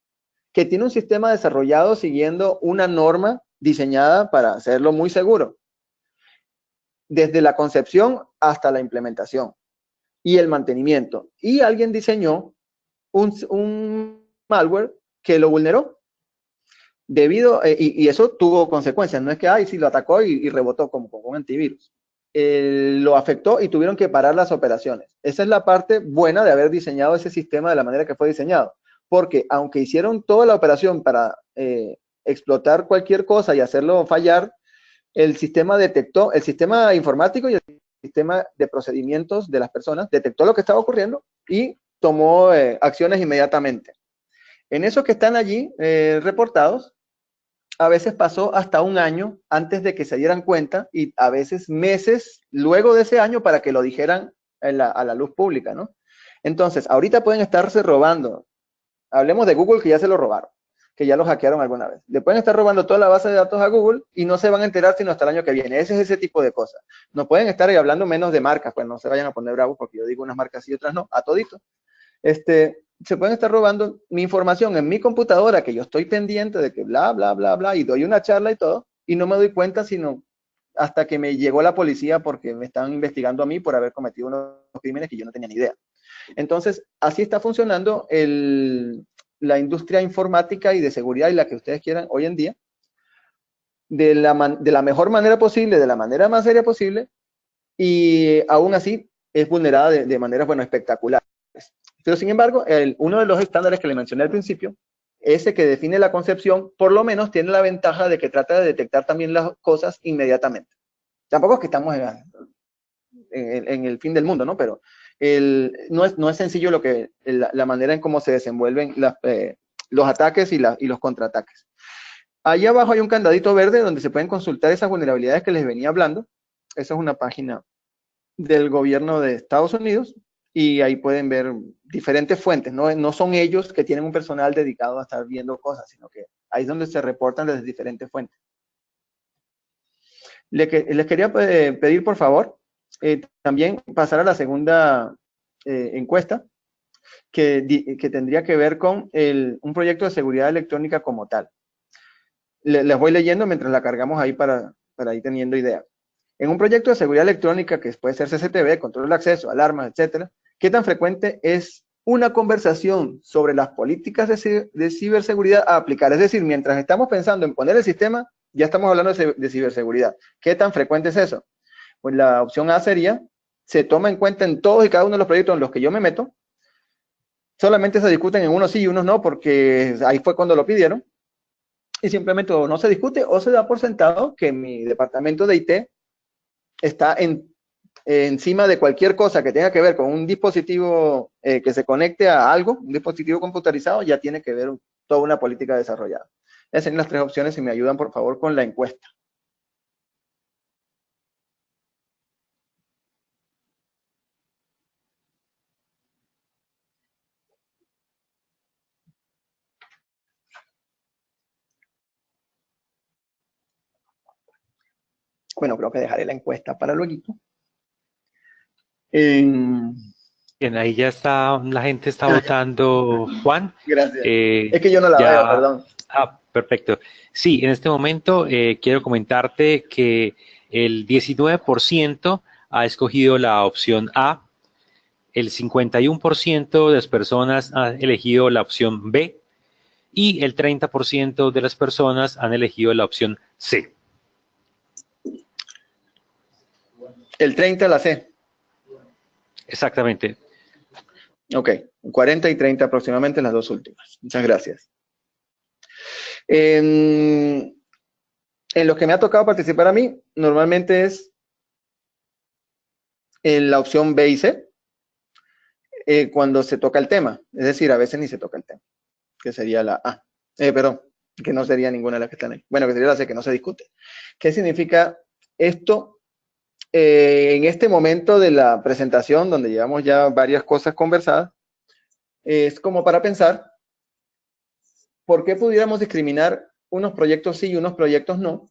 que tiene un sistema desarrollado siguiendo una norma diseñada para hacerlo muy seguro, desde la concepción hasta la implementación y el mantenimiento. Y alguien diseñó un malware que lo vulneró. Y eso tuvo consecuencias, no es que, ay, sí, lo atacó y rebotó como con un antivirus. Lo afectó y tuvieron que parar las operaciones. Esa es la parte buena de haber diseñado ese sistema de la manera que fue diseñado, porque aunque hicieron toda la operación para explotar cualquier cosa y hacerlo fallar, el sistema detectó, el sistema informático y el sistema de procedimientos de las personas detectó lo que estaba ocurriendo y tomó acciones inmediatamente. En esos que están allí reportados, a veces pasó hasta un año antes de que se dieran cuenta y a veces meses luego de ese año para que lo dijeran a la luz pública, ¿no? Entonces, ahorita pueden estarse robando. Hablemos de Google, que ya se lo robaron, que ya lo hackearon alguna vez. Le pueden estar robando toda la base de datos a Google y no se van a enterar sino hasta el año que viene. Ese es ese tipo de cosas. No pueden estar ahí hablando menos de marcas, pues no se vayan a poner bravos porque yo digo unas marcas y otras no, a todito. Se pueden estar robando mi información en mi computadora, que yo estoy pendiente de que bla, bla, bla, bla, y doy una charla y todo, y no me doy cuenta sino hasta que me llegó la policía porque me estaban investigando a mí por haber cometido unos crímenes que yo no tenía ni idea. Entonces, así está funcionando la industria informática y de seguridad y la que ustedes quieran hoy en día, de la mejor manera posible, de la manera más seria posible, y aún así es vulnerada de maneras, bueno, espectaculares. Pero sin embargo, uno de los estándares que le mencioné al principio, ese que define la concepción, por lo menos tiene la ventaja de que trata de detectar también las cosas inmediatamente. Tampoco es que estamos en el fin del mundo, ¿no? Pero no es sencillo la manera en cómo se desenvuelven los ataques y los contraataques. Allá abajo hay un candadito verde donde se pueden consultar esas vulnerabilidades que les venía hablando. Esa es una página del gobierno de Estados Unidos y ahí pueden ver diferentes fuentes. No son ellos que tienen un personal dedicado a estar viendo cosas, sino que ahí es donde se reportan desde diferentes fuentes. Les quería pedir, por favor, también pasar a la segunda encuesta, que tendría que ver con un proyecto de seguridad electrónica como tal. Les voy leyendo mientras la cargamos ahí para ir teniendo idea. En un proyecto de seguridad electrónica, que puede ser CCTV, control de acceso, alarmas, etcétera, ¿qué tan frecuente es una conversación sobre las políticas de ciberseguridad a aplicar? Es decir, mientras estamos pensando en poner el sistema, ya estamos hablando de ciberseguridad. ¿Qué tan frecuente es eso? Pues la opción A sería, se toma en cuenta en todos y cada uno de los proyectos en los que yo me meto, solamente se discuten en unos sí y unos no, porque ahí fue cuando lo pidieron, y simplemente o no se discute o se da por sentado que mi departamento de IT está encima de cualquier cosa que tenga que ver con un dispositivo que se conecte a algo, un dispositivo computarizado, ya tiene que ver toda una política desarrollada. Esas son las tres opciones y me ayudan, por favor, con la encuesta. Bueno, creo que dejaré la encuesta para luego. Bien, ahí ya está, la gente está votando, Juan. Gracias. Eh, Es que yo no la veo, ya, perdón. perfecto. Sí, en este momento quiero comentarte que el 19% ha escogido la opción A, el 51% de las personas ha elegido la opción B y el 30% de las personas han elegido la opción C. El 30 la C. Exactamente. Ok, 40 y 30 aproximadamente las dos últimas. Muchas gracias. En los que me ha tocado participar a mí, normalmente es en la opción B y C, cuando se toca el tema. Es decir, a veces ni se toca el tema, que sería la A. Perdón, que no sería ninguna de las que están ahí. Bueno, que sería la C, que no se discute. ¿Qué significa esto? En este momento de la presentación, donde llevamos ya varias cosas conversadas, es como para pensar por qué pudiéramos discriminar unos proyectos sí y unos proyectos no,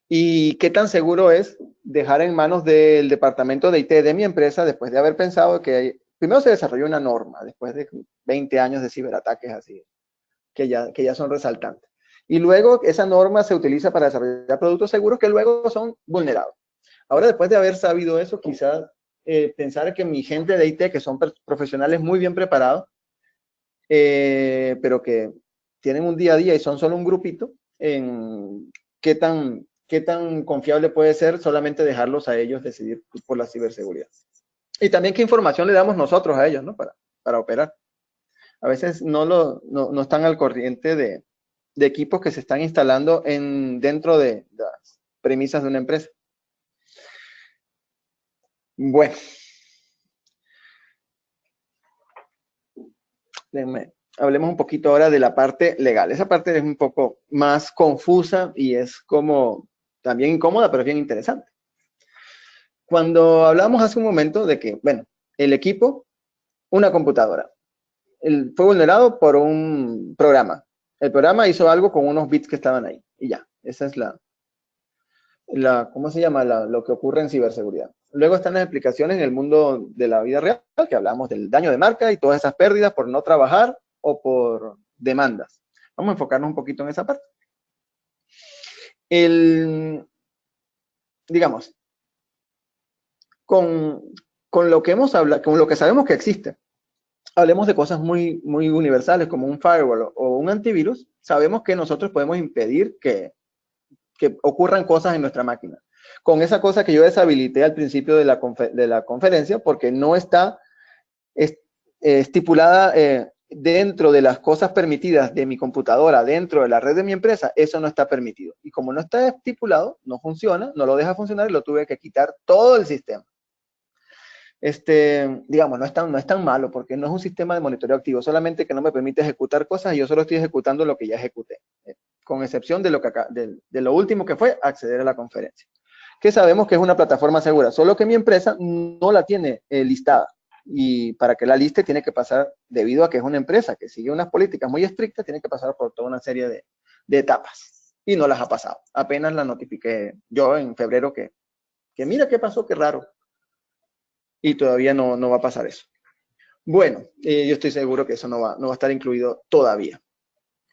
y qué tan seguro es dejar en manos del departamento de IT de mi empresa, después de haber pensado que primero se desarrolló una norma, después de 20 años de ciberataques así, que ya son resaltantes. Y luego esa norma se utiliza para desarrollar productos seguros que luego son vulnerados. Ahora, después de haber sabido eso, quizás pensar que mi gente de IT, que son profesionales muy bien preparados, pero que tienen un día a día y son solo un grupito, en qué tan confiable puede ser solamente dejarlos a ellos decidir por la ciberseguridad. Y también qué información le damos nosotros a ellos, ¿no? Para operar. A veces no están al corriente de equipos que se están instalando dentro de las premisas de una empresa. Bueno. Hablemos un poquito ahora de la parte legal. Esa parte es un poco más confusa y es como también incómoda, pero bien interesante. Cuando hablamos hace un momento de que, bueno, el equipo, una computadora, fue vulnerado por un programa. El programa hizo algo con unos bits que estaban ahí y ya. Esa es ¿cómo se llama? Lo que ocurre en ciberseguridad. Luego están las explicaciones en el mundo de la vida real, que hablamos del daño de marca y todas esas pérdidas por no trabajar o por demandas. Vamos a enfocarnos un poquito en esa parte. Digamos, con lo que hemos hablado, con lo que sabemos que existe, hablemos de cosas muy, muy universales como un firewall o un antivirus, sabemos que nosotros podemos impedir que ocurran cosas en nuestra máquina. Con esa cosa que yo deshabilité al principio de la conferencia, porque no está estipulada dentro de las cosas permitidas de mi computadora, dentro de la red de mi empresa, eso no está permitido. Y como no está estipulado, no funciona, no lo deja funcionar y lo tuve que quitar todo el sistema. Digamos, no es tan malo porque no es un sistema de monitoreo activo, solamente que no me permite ejecutar cosas y yo solo estoy ejecutando lo que ya ejecuté, con excepción de lo último que fue acceder a la conferencia, que sabemos que es una plataforma segura, solo que mi empresa no la tiene listada, y para que la liste tiene que pasar, debido a que es una empresa que sigue unas políticas muy estrictas, tiene que pasar por toda una serie de etapas, y no las ha pasado. Apenas la notifiqué yo en febrero que mira qué pasó, qué raro, y todavía no va a pasar eso. Bueno, yo estoy seguro que eso no va a estar incluido todavía,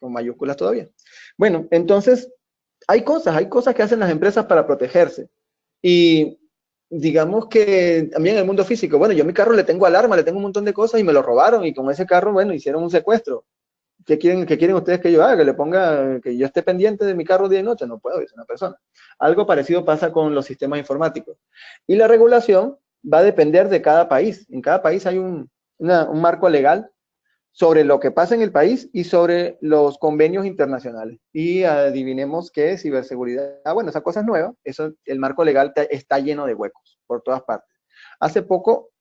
con mayúsculas todavía. Bueno, entonces, hay cosas que hacen las empresas para protegerse. Y digamos que también en el mundo físico, bueno, yo a mi carro le tengo alarma, le tengo un montón de cosas y me lo robaron y con ese carro, bueno, hicieron un secuestro. ¿Qué quieren ustedes que yo haga? Que le ponga, que yo esté pendiente de mi carro día y noche. No puedo, es una persona. Algo parecido pasa con los sistemas informáticos. Y la regulación va a depender de cada país. En cada país hay un marco legal sobre lo que pasa en el país y sobre los convenios internacionales. Y adivinemos que ciberseguridad, bueno, esa cosa es nueva, el marco legal está lleno de huecos por todas partes. Hace poco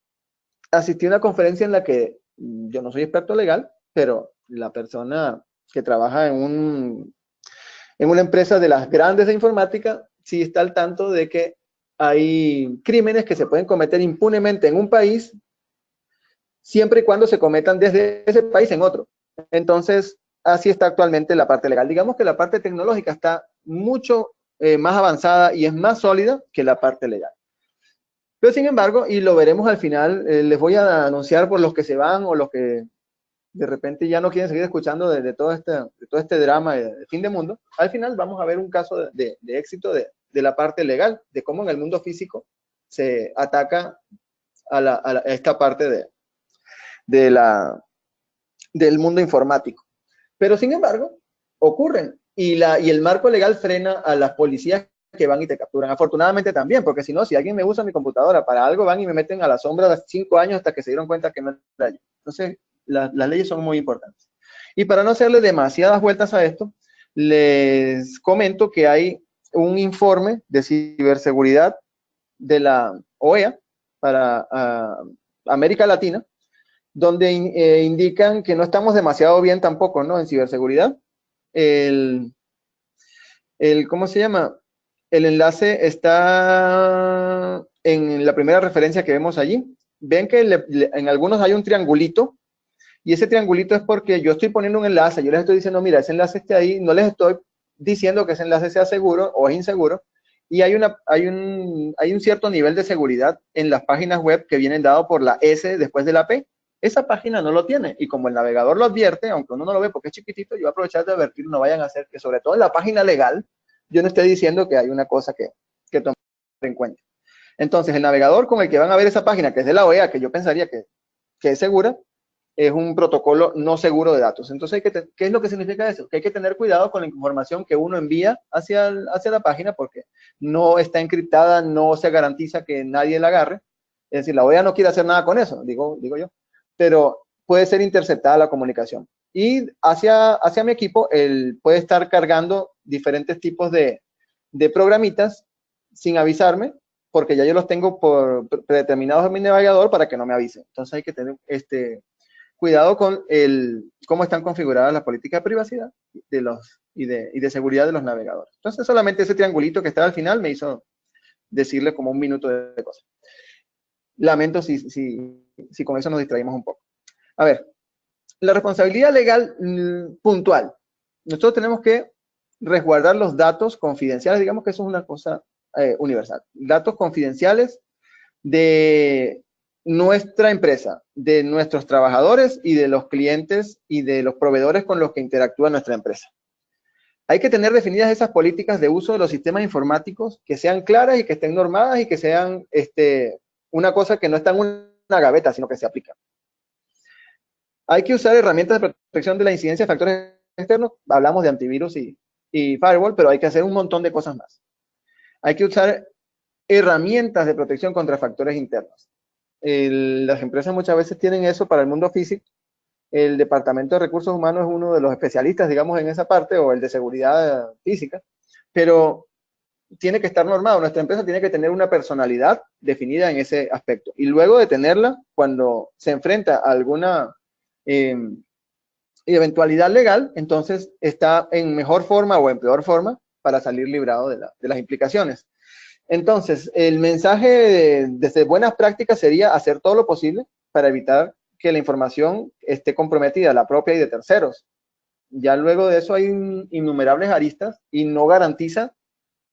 asistí a una conferencia en la que yo no soy experto legal, pero la persona que trabaja en una empresa de las grandes de informática sí está al tanto de que hay crímenes que se pueden cometer impunemente en un país siempre y cuando se cometan desde ese país en otro. Entonces, así está actualmente la parte legal. Digamos que la parte tecnológica está mucho más avanzada y es más sólida que la parte legal. Pero sin embargo, y lo veremos al final, les voy a anunciar por los que se van o los que de repente ya no quieren seguir escuchando de todo este drama de fin de mundo. Al final vamos a ver un caso de éxito de la parte legal, de cómo en el mundo físico se ataca a esta parte del mundo informático. Pero sin embargo, ocurren y el marco legal frena a las policías que van y te capturan. Afortunadamente también, porque si no, si alguien me usa mi computadora para algo, van y me meten a la sombra de 5 años hasta que se dieron cuenta que no era yo. Entonces, las leyes son muy importantes. Y para no hacerle demasiadas vueltas a esto, les comento que hay un informe de ciberseguridad de la OEA para América Latina, donde indican que no estamos demasiado bien tampoco, ¿no? En ciberseguridad. ¿Cómo se llama? El enlace está en la primera referencia que vemos allí. Ven que en algunos hay un triangulito, y ese triangulito es porque yo estoy poniendo un enlace, yo les estoy diciendo, mira, ese enlace está ahí, no les estoy diciendo que ese enlace sea seguro o es inseguro, y hay un cierto nivel de seguridad en las páginas web que vienen dado por la S después de la P. Esa página no lo tiene, y como el navegador lo advierte, aunque uno no lo ve porque es chiquitito, yo voy a aprovechar de advertir, no vayan a hacer que, sobre todo en la página legal, yo no esté diciendo que hay una cosa que tomar en cuenta. Entonces, el navegador con el que van a ver esa página, que es de la OEA, que yo pensaría que es segura, es un protocolo no seguro de datos. Entonces, ¿qué es lo que significa eso? Que hay que tener cuidado con la información que uno envía hacia la página, porque no está encriptada, no se garantiza que nadie la agarre. Es decir, la OEA no quiere hacer nada con eso, digo yo, pero puede ser interceptada la comunicación. Y hacia mi equipo, él puede estar cargando diferentes tipos de programitas sin avisarme, porque ya yo los tengo predeterminados en mi navegador para que no me avisen. Entonces hay que tener cuidado con cómo están configuradas las políticas de privacidad y de seguridad de los navegadores. Entonces, solamente ese triangulito que está al final me hizo decirle como un minuto de cosas. Lamento si con eso nos distraímos un poco. A ver, la responsabilidad legal puntual. Nosotros tenemos que resguardar los datos confidenciales, digamos que eso es una cosa universal. Datos confidenciales de nuestra empresa, de nuestros trabajadores y de los clientes y de los proveedores con los que interactúa nuestra empresa. Hay que tener definidas esas políticas de uso de los sistemas informáticos que sean claras y que estén normadas y que sean una cosa que no está en una gaveta, sino que se aplica. Hay que usar herramientas de protección de la incidencia de factores externos. Hablamos de antivirus y firewall, pero hay que hacer un montón de cosas más. Hay que usar herramientas de protección contra factores internos. Las empresas muchas veces tienen eso para el mundo físico. El Departamento de Recursos Humanos es uno de los especialistas, digamos, en esa parte, o el de seguridad física, pero tiene que estar normado. Nuestra empresa tiene que tener una personalidad definida en ese aspecto. Y luego de tenerla, cuando se enfrenta a alguna eventualidad legal, entonces está en mejor forma o en peor forma para salir librado de las implicaciones. Entonces, el mensaje desde buenas prácticas sería hacer todo lo posible para evitar que la información esté comprometida, la propia y de terceros. Ya luego de eso hay innumerables aristas y no garantiza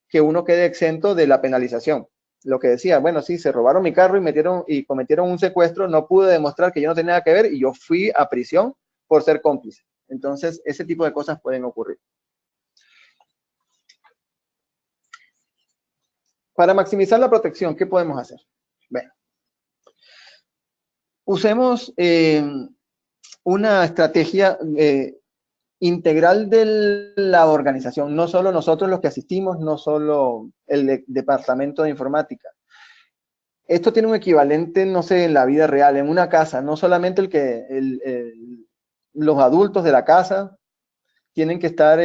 que uno quede exento de la penalización. Lo que decía, bueno, sí, se robaron mi carro y cometieron un secuestro, no pude demostrar que yo no tenía nada que ver y yo fui a prisión por ser cómplice. Entonces, ese tipo de cosas pueden ocurrir. Para maximizar la protección, ¿qué podemos hacer? Bueno, usemos una estrategia integral de la organización, no solo nosotros los que asistimos, no solo el departamento de informática. Esto tiene un equivalente, no sé, en la vida real, en una casa, no solamente los adultos de la casa tienen que estar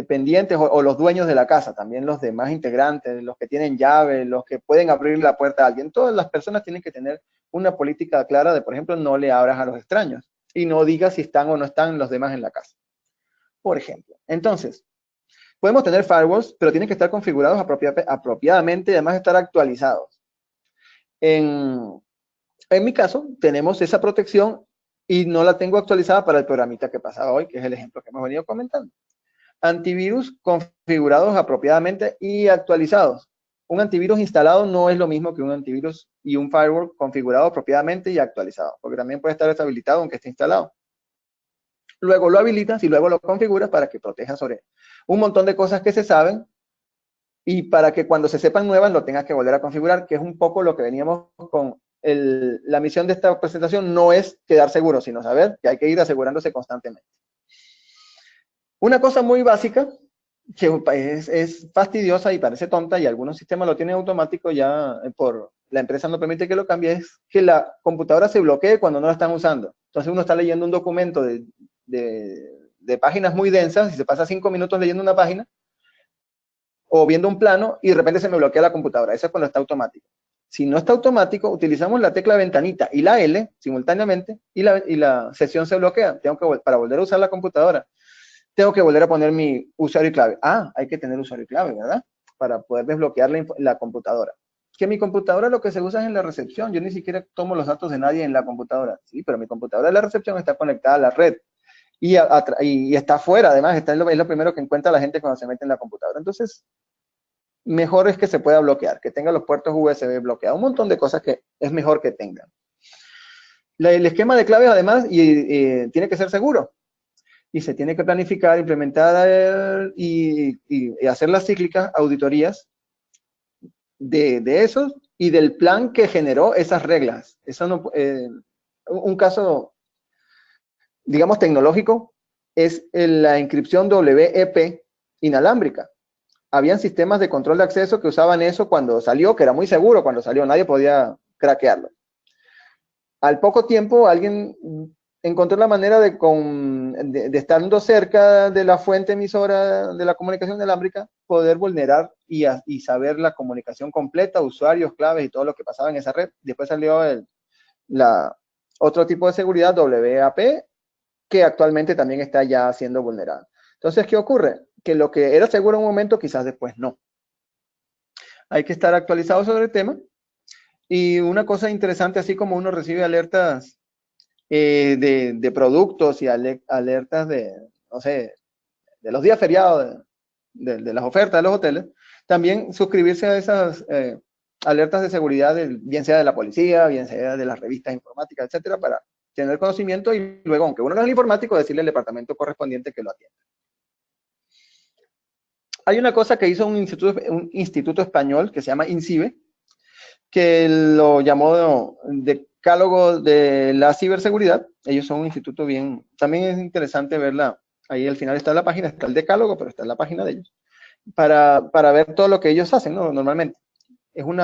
pendientes o los dueños de la casa, también los demás integrantes, los que tienen llave, los que pueden abrir la puerta a alguien. Todas las personas tienen que tener una política clara de, por ejemplo, no le abras a los extraños y no digas si están o no están los demás en la casa, por ejemplo. Entonces, podemos tener firewalls, pero tienen que estar configurados apropiadamente y además estar actualizados. En mi caso, tenemos esa protección y no la tengo actualizada para el programita que pasaba hoy, que es el ejemplo que hemos venido comentando. Antivirus configurados apropiadamente y actualizados. un antivirus instalado no es lo mismo que un antivirus y un firewall configurado apropiadamente y actualizado, porque también puede estar deshabilitado aunque esté instalado. Luego lo habilitas y luego lo configuras para que proteja sobre un montón de cosas que se saben y para que cuando se sepan nuevas lo tengas que volver a configurar, que es un poco lo que veníamos con la misión de esta presentación. No es quedar seguro, sino saber que hay que ir asegurándose constantemente. Una cosa muy básica, que es fastidiosa y parece tonta, y algunos sistemas lo tienen automático, ya por la empresa no permite que lo cambie, es que la computadora se bloquee cuando no la están usando. Entonces uno está leyendo un documento de páginas muy densas y se pasa 5 minutos leyendo una página o viendo un plano y de repente se me bloquea la computadora. Eso es cuando está automático. Si no está automático, utilizamos la tecla ventanita y la L simultáneamente y la sesión se bloquea. Para volver a usar la computadora, tengo que volver a poner mi usuario y clave. Ah, hay que tener usuario y clave, ¿verdad? Para poder desbloquear la computadora. Que mi computadora lo que se usa es en la recepción. Yo ni siquiera tomo los datos de nadie en la computadora. Sí, pero mi computadora de la recepción está conectada a la red. Y está afuera, además, es lo primero que encuentra la gente cuando se mete en la computadora. Entonces, mejor es que se pueda bloquear, que tenga los puertos USB bloqueados. Un montón de cosas que es mejor que tengan. El esquema de claves, además, tiene que ser seguro. Y se tiene que planificar, implementar y hacer las cíclicas auditorías de esos y del plan que generó esas reglas. Eso no, un caso, digamos, tecnológico es la inscripción WEP inalámbrica. Habían sistemas de control de acceso que usaban eso cuando salió, que era muy seguro cuando salió, nadie podía craquearlo. Al poco tiempo, alguien encontró la manera de estando cerca de la fuente emisora de la comunicación inalámbrica, poder vulnerar y saber la comunicación completa, usuarios, claves y todo lo que pasaba en esa red. Después salió otro tipo de seguridad, WAP, que actualmente también está ya siendo vulnerada. Entonces, ¿qué ocurre? Que lo que era seguro en un momento, quizás después no. Hay que estar actualizado sobre el tema. Y una cosa interesante, así como uno recibe alertas de productos y alertas no sé, de los días feriados, de las ofertas de los hoteles, también suscribirse a esas alertas de seguridad, bien sea de la policía, bien sea de las revistas informáticas, etcétera, para tener conocimiento y luego, aunque uno no es el informático, decirle al departamento correspondiente que lo atienda. Hay una cosa que hizo un instituto español que se llama INCIBE, que lo llamó Decálogo de la Ciberseguridad. Ellos son un instituto bien, también es interesante verla, ahí al final está la página, está el decálogo, pero está la página de ellos, para ver todo lo que ellos hacen, ¿no? Normalmente. Es un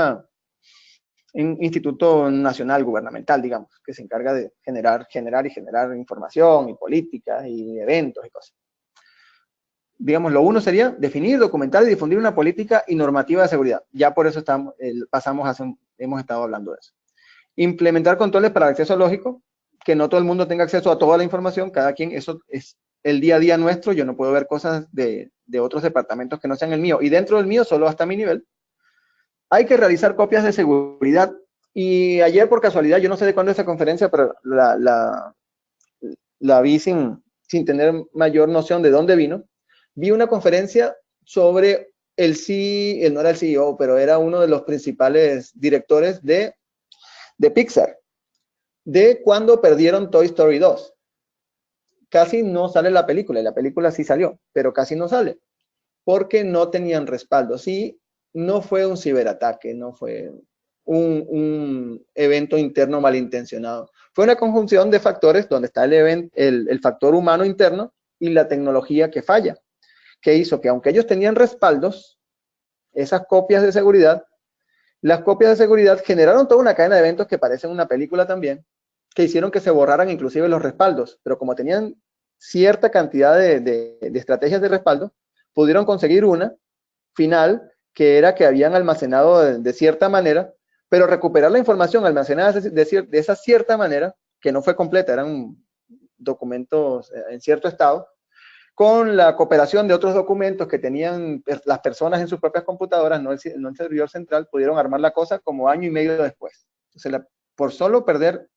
instituto nacional gubernamental, digamos, que se encarga de generar información y políticas y eventos y cosas. Digamos, lo uno sería definir, documentar y difundir una política y normativa de seguridad. Ya por eso hemos estado hablando de eso. Implementar controles para el acceso lógico, que no todo el mundo tenga acceso a toda la información, cada quien, eso es el día a día nuestro, yo no puedo ver cosas de otros departamentos que no sean el mío, y dentro del mío solo hasta mi nivel. Hay que realizar copias de seguridad, y ayer por casualidad, yo no sé de cuándo es esa conferencia, pero la vi sin tener mayor noción de dónde vino. Vi una conferencia sobre él no era el CEO, pero era uno de los principales directores de Pixar, de cuando perdieron Toy Story 2. Casi no sale la película, y la película sí salió, pero casi no sale, porque no tenían respaldo. Sí, no fue un ciberataque, no fue un evento interno malintencionado. Fue una conjunción de factores donde está el factor humano interno y la tecnología que falla, que hizo que aunque ellos tenían respaldos, esas copias de seguridad, las copias de seguridad generaron toda una cadena de eventos que parecen una película también, que hicieron que se borraran inclusive los respaldos, pero como tenían cierta cantidad de estrategias de respaldo, pudieron conseguir una final, que era que habían almacenado de cierta manera, pero recuperar la información almacenada de esa cierta manera, que no fue completa, eran documentos en cierto estado, con la cooperación de otros documentos que tenían las personas en sus propias computadoras, no el servidor central, pudieron armar la cosa como año y medio después. Entonces, por solo perder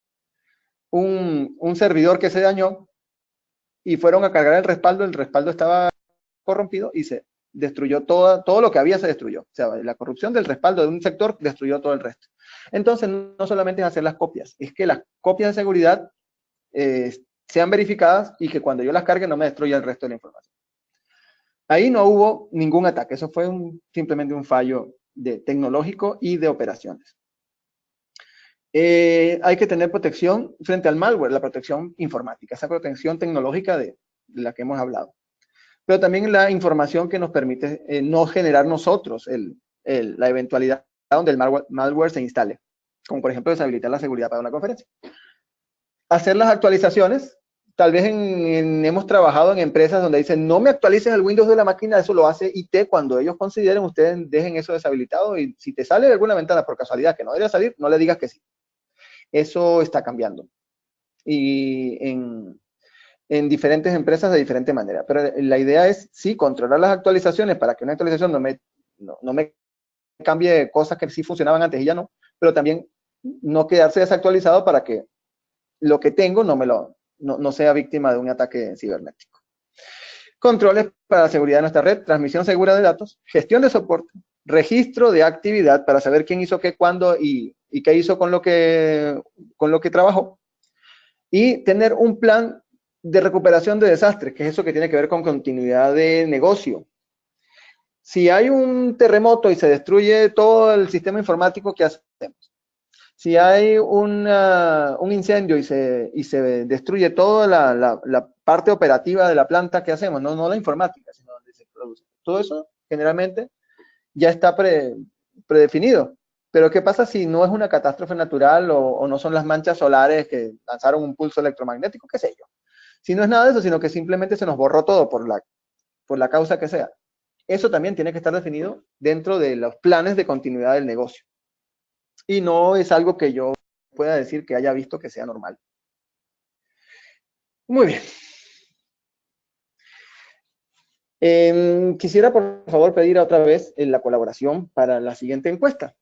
un servidor que se dañó y fueron a cargar el respaldo estaba corrompido y se destruyó todo lo que había, se destruyó. O sea, la corrupción del respaldo de un sector destruyó todo el resto. Entonces, no solamente es hacer las copias, es que las copias de seguridad sean verificadas y que cuando yo las cargue no me destruya el resto de la información. Ahí no hubo ningún ataque, eso fue simplemente un fallo tecnológico y de operaciones. Hay que tener protección frente al malware, la protección informática, esa protección tecnológica de la que hemos hablado. Pero también la información que nos permite no generar nosotros la eventualidad donde el malware se instale, como por ejemplo deshabilitar la seguridad para una conferencia. Hacer las actualizaciones, tal vez hemos trabajado en empresas donde dicen no me actualices el Windows de la máquina, eso lo hace IT, cuando ellos consideren, ustedes dejen eso deshabilitado y si te sale alguna ventana por casualidad que no debería salir, no le digas que sí. Eso está cambiando. Y en diferentes empresas de diferente manera. Pero la idea es, sí, controlar las actualizaciones para que una actualización no me cambie cosas que sí funcionaban antes y ya no, pero también no quedarse desactualizado para que lo que tengo no sea víctima de un ataque cibernético. Controles para la seguridad de nuestra red, transmisión segura de datos, gestión de soporte, registro de actividad para saber quién hizo qué, cuándo y qué hizo con lo que trabajó. Y tener un plan de recuperación de desastres, que es eso que tiene que ver con continuidad de negocio. Si hay un terremoto y se destruye todo el sistema informático, ¿qué hacemos? Si hay un incendio y se destruye toda la parte operativa de la planta, ¿qué hacemos? No la informática, sino donde se produce. Todo eso generalmente ya está predefinido. Pero ¿qué pasa si no es una catástrofe natural o no son las manchas solares que lanzaron un pulso electromagnético? ¿Qué sé yo? Si no es nada de eso, sino que simplemente se nos borró todo por la causa que sea. Eso también tiene que estar definido dentro de los planes de continuidad del negocio. Y no es algo que yo pueda decir que haya visto que sea normal. Muy bien. Quisiera, por favor, pedir otra vez la colaboración para la siguiente encuesta.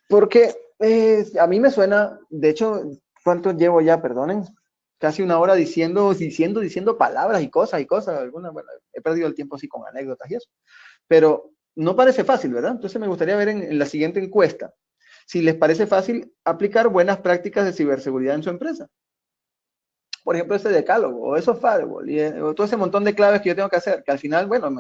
Porque a mí me suena, de hecho, ¿cuánto llevo ya? Perdonen. Casi una hora diciendo palabras y cosas. Bueno, he perdido el tiempo así con anécdotas y eso. Pero no parece fácil, ¿verdad? Entonces me gustaría ver en la siguiente encuesta si les parece fácil aplicar buenas prácticas de ciberseguridad en su empresa. Por ejemplo, ese decálogo, o esos firewall, o todo ese montón de claves que yo tengo que hacer, que al final, bueno,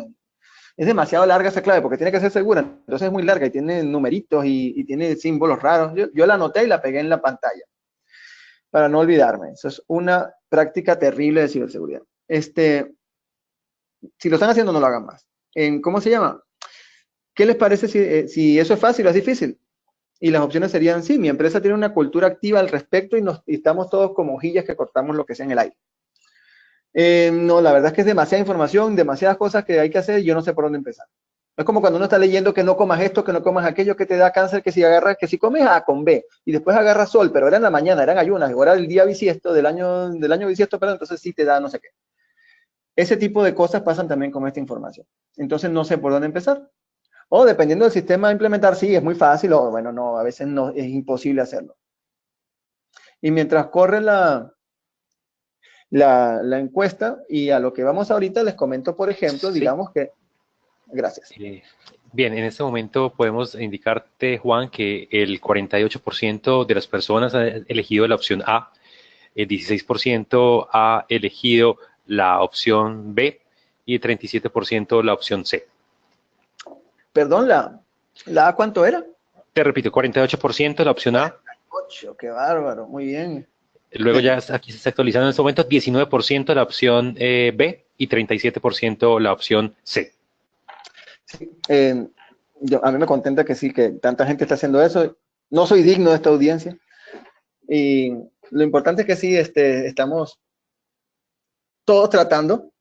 es demasiado larga esa clave porque tiene que ser segura, entonces es muy larga y tiene numeritos y tiene símbolos raros. Yo la anoté y la pegué en la pantalla para no olvidarme. Eso es una práctica terrible de ciberseguridad. Si lo están haciendo, no lo hagan más. ¿Cómo se llama? ¿Qué les parece si eso es fácil o es difícil? Y las opciones serían, sí, mi empresa tiene una cultura activa al respecto y estamos todos como hojillas que cortamos lo que sea en el aire. No, la verdad es que es demasiada información, demasiadas cosas que hay que hacer y yo no sé por dónde empezar. Es como cuando uno está leyendo que no comas esto, que no comas aquello, que te da cáncer, que si comes A con B y después agarras sol, pero era en la mañana, eran ayunas, ahora el día bisiesto del año bisiesto, pero entonces sí te da no sé qué. Ese tipo de cosas pasan también con esta información. Entonces no sé por dónde empezar. O dependiendo del sistema a implementar, sí, es muy fácil, o bueno, no, a veces no, es imposible hacerlo. Y mientras corre la encuesta, y a lo que vamos ahorita, les comento, por ejemplo, sí. Digamos que... Gracias. Bien, en este momento podemos indicarte, Juan, que el 48% de las personas ha elegido la opción A, el 16% ha elegido la opción B y el 37% la opción C. Perdón, ¿la A cuánto era? Te repito, 48% la opción A. 8, qué bárbaro, muy bien. Luego ya aquí se está actualizando en este momento, 19% la opción B y 37% la opción C. Sí, a mí me contenta que sí, que tanta gente está haciendo eso. No soy digno de esta audiencia. Y lo importante es que sí, estamos todos tratando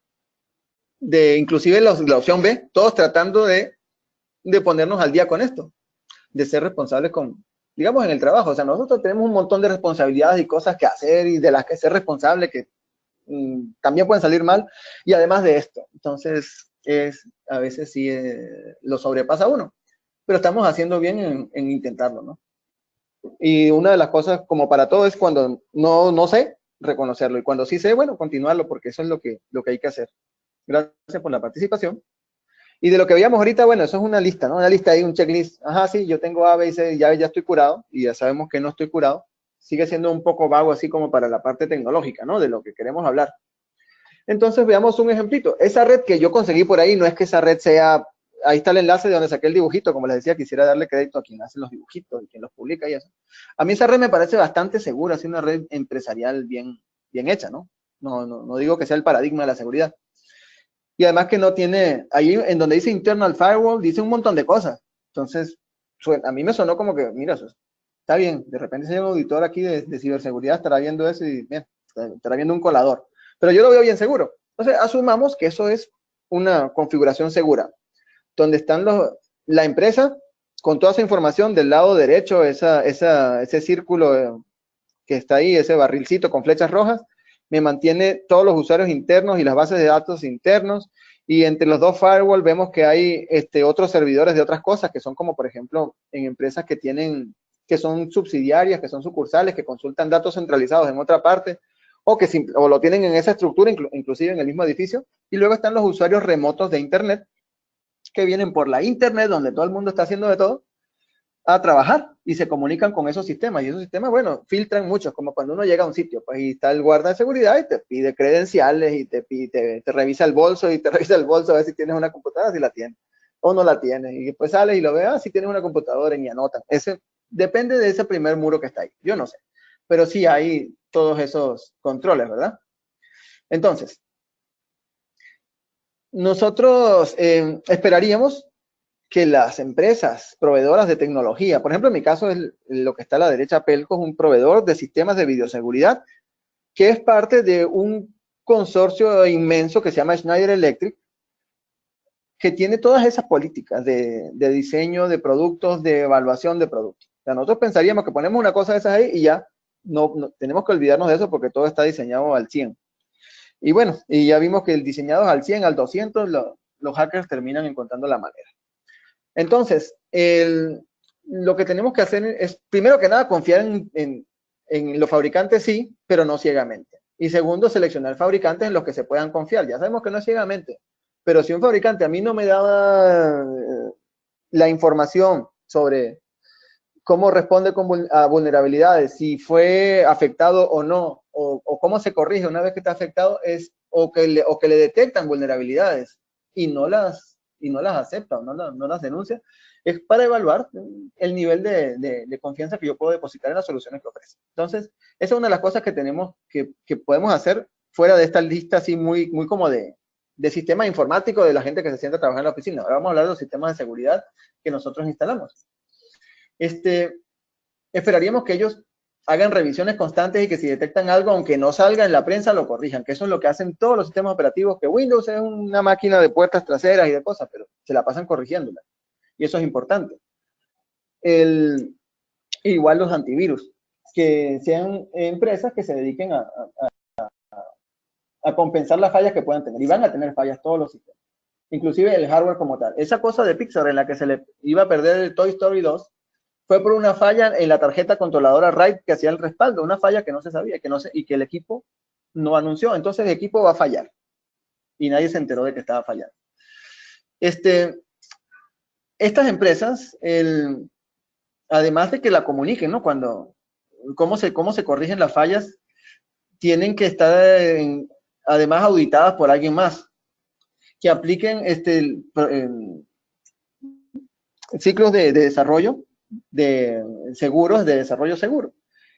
de, inclusive la opción B, todos tratando de ponernos al día con esto, de ser responsables digamos, en el trabajo. O sea, nosotros tenemos un montón de responsabilidades y cosas que hacer y de las que ser responsable que también pueden salir mal. Y además de esto, entonces, a veces sí lo sobrepasa uno. Pero estamos haciendo bien en intentarlo, ¿no? Y una de las cosas, como para todo, es cuando no sé, reconocerlo. Y cuando sí sé, bueno, continuarlo, porque eso es lo que hay que hacer. Gracias por la participación. Y de lo que veíamos ahorita, bueno, eso es una lista, ¿no? Una lista ahí, un checklist. Ajá, sí, yo tengo A, B y C, ya estoy curado, y ya sabemos que no estoy curado. Sigue siendo un poco vago así como para la parte tecnológica, ¿no? De lo que queremos hablar. Entonces veamos un ejemplito. Esa red que yo conseguí por ahí, no es que esa red sea, ahí está el enlace de donde saqué el dibujito, como les decía, quisiera darle crédito a quien hace los dibujitos y quien los publica y eso. A mí esa red me parece bastante segura, así una red empresarial bien hecha, ¿no? No digo que sea el paradigma de la seguridad. Y además que no tiene, ahí en donde dice internal firewall, dice un montón de cosas. Entonces, a mí me sonó como que, mira, eso está bien, de repente si hay un auditor aquí de ciberseguridad, estará viendo eso y bien, estará viendo un colador. Pero yo lo veo bien seguro. Entonces, asumamos que eso es una configuración segura, donde están la empresa con toda esa información del lado derecho, ese círculo que está ahí, ese barrilcito con flechas rojas, me mantiene todos los usuarios internos y las bases de datos internos, y entre los dos firewall vemos que hay otros servidores de otras cosas, que son como, por ejemplo, en empresas que son subsidiarias, que son sucursales, que consultan datos centralizados en otra parte, o lo tienen en esa estructura, inclusive en el mismo edificio, y luego están los usuarios remotos de Internet, que vienen por la Internet, donde todo el mundo está haciendo de todo, a trabajar y se comunican con esos sistemas. Y esos sistemas, bueno, filtran mucho, como cuando uno llega a un sitio, pues ahí está el guarda de seguridad y te pide credenciales y te revisa el bolso y te revisa el bolso a ver si tienes una computadora, si la tienes o no la tienes. Y después sales y lo ves, si tienes una computadora y anotan. Depende de ese primer muro que está ahí. Yo no sé. Pero sí hay todos esos controles, ¿verdad? Entonces, nosotros esperaríamos que las empresas proveedoras de tecnología, por ejemplo, en mi caso es lo que está a la derecha, Pelco, es un proveedor de sistemas de videoseguridad que es parte de un consorcio inmenso que se llama Schneider Electric, que tiene todas esas políticas de diseño de productos, de evaluación de productos. O sea, nosotros pensaríamos que ponemos una cosa de esas ahí y ya no tenemos que olvidarnos de eso porque todo está diseñado al 100. Y bueno, y ya vimos que el diseñado al 100, al 200, los hackers terminan encontrando la manera. Entonces, lo que tenemos que hacer es, primero que nada, confiar en los fabricantes, sí, pero no ciegamente. Y segundo, seleccionar fabricantes en los que se puedan confiar. Ya sabemos que no es ciegamente, pero si un fabricante a mí no me da la información sobre cómo responde a vulnerabilidades, si fue afectado o no, o cómo se corrige una vez que está afectado, o que le detectan vulnerabilidades y no las acepta o no las denuncia, es para evaluar el nivel de confianza que yo puedo depositar en las soluciones que ofrece. Entonces, esa es una de las cosas que tenemos, que podemos hacer fuera de esta lista así muy como de sistema informático de la gente que se sienta a trabajar en la oficina. Ahora vamos a hablar de los sistemas de seguridad que nosotros instalamos. Esperaríamos que ellos hagan revisiones constantes y que si detectan algo, aunque no salga en la prensa, lo corrijan, que eso es lo que hacen todos los sistemas operativos, que Windows es una máquina de puertas traseras y de cosas, pero se la pasan corrigiéndola. Y eso es importante. Igual los antivirus, que sean empresas que se dediquen a compensar las fallas que puedan tener. Y van a tener fallas todos los sistemas, inclusive el hardware como tal. Esa cosa de Pixar en la que se le iba a perder el Toy Story 2, fue por una falla en la tarjeta controladora RAID que hacía el respaldo, una falla que no se sabía y que el equipo no anunció. Entonces el equipo va a fallar y nadie se enteró de que estaba fallando. Estas empresas, además de que la comuniquen, ¿no? Cómo se corrigen las fallas, tienen que estar además auditadas por alguien más, que apliquen ciclos de desarrollo de seguros, de desarrollo seguro,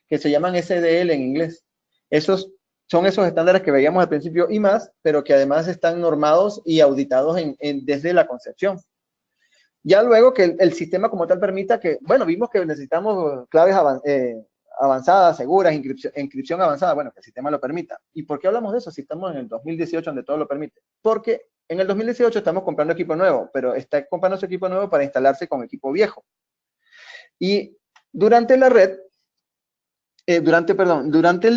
que se llaman SDL en inglés. Son esos estándares que veíamos al principio y más, pero que además están normados y auditados desde la concepción. Ya luego que el sistema como tal permita que, bueno, vimos que necesitamos claves avanzadas, seguras, encripción avanzada, bueno, que el sistema lo permita. ¿Y por qué hablamos de eso si estamos en el 2018 donde todo lo permite? Porque en el 2018 estamos comprando equipo nuevo, pero está comprando su equipo nuevo para instalarse con equipo viejo. Y durante el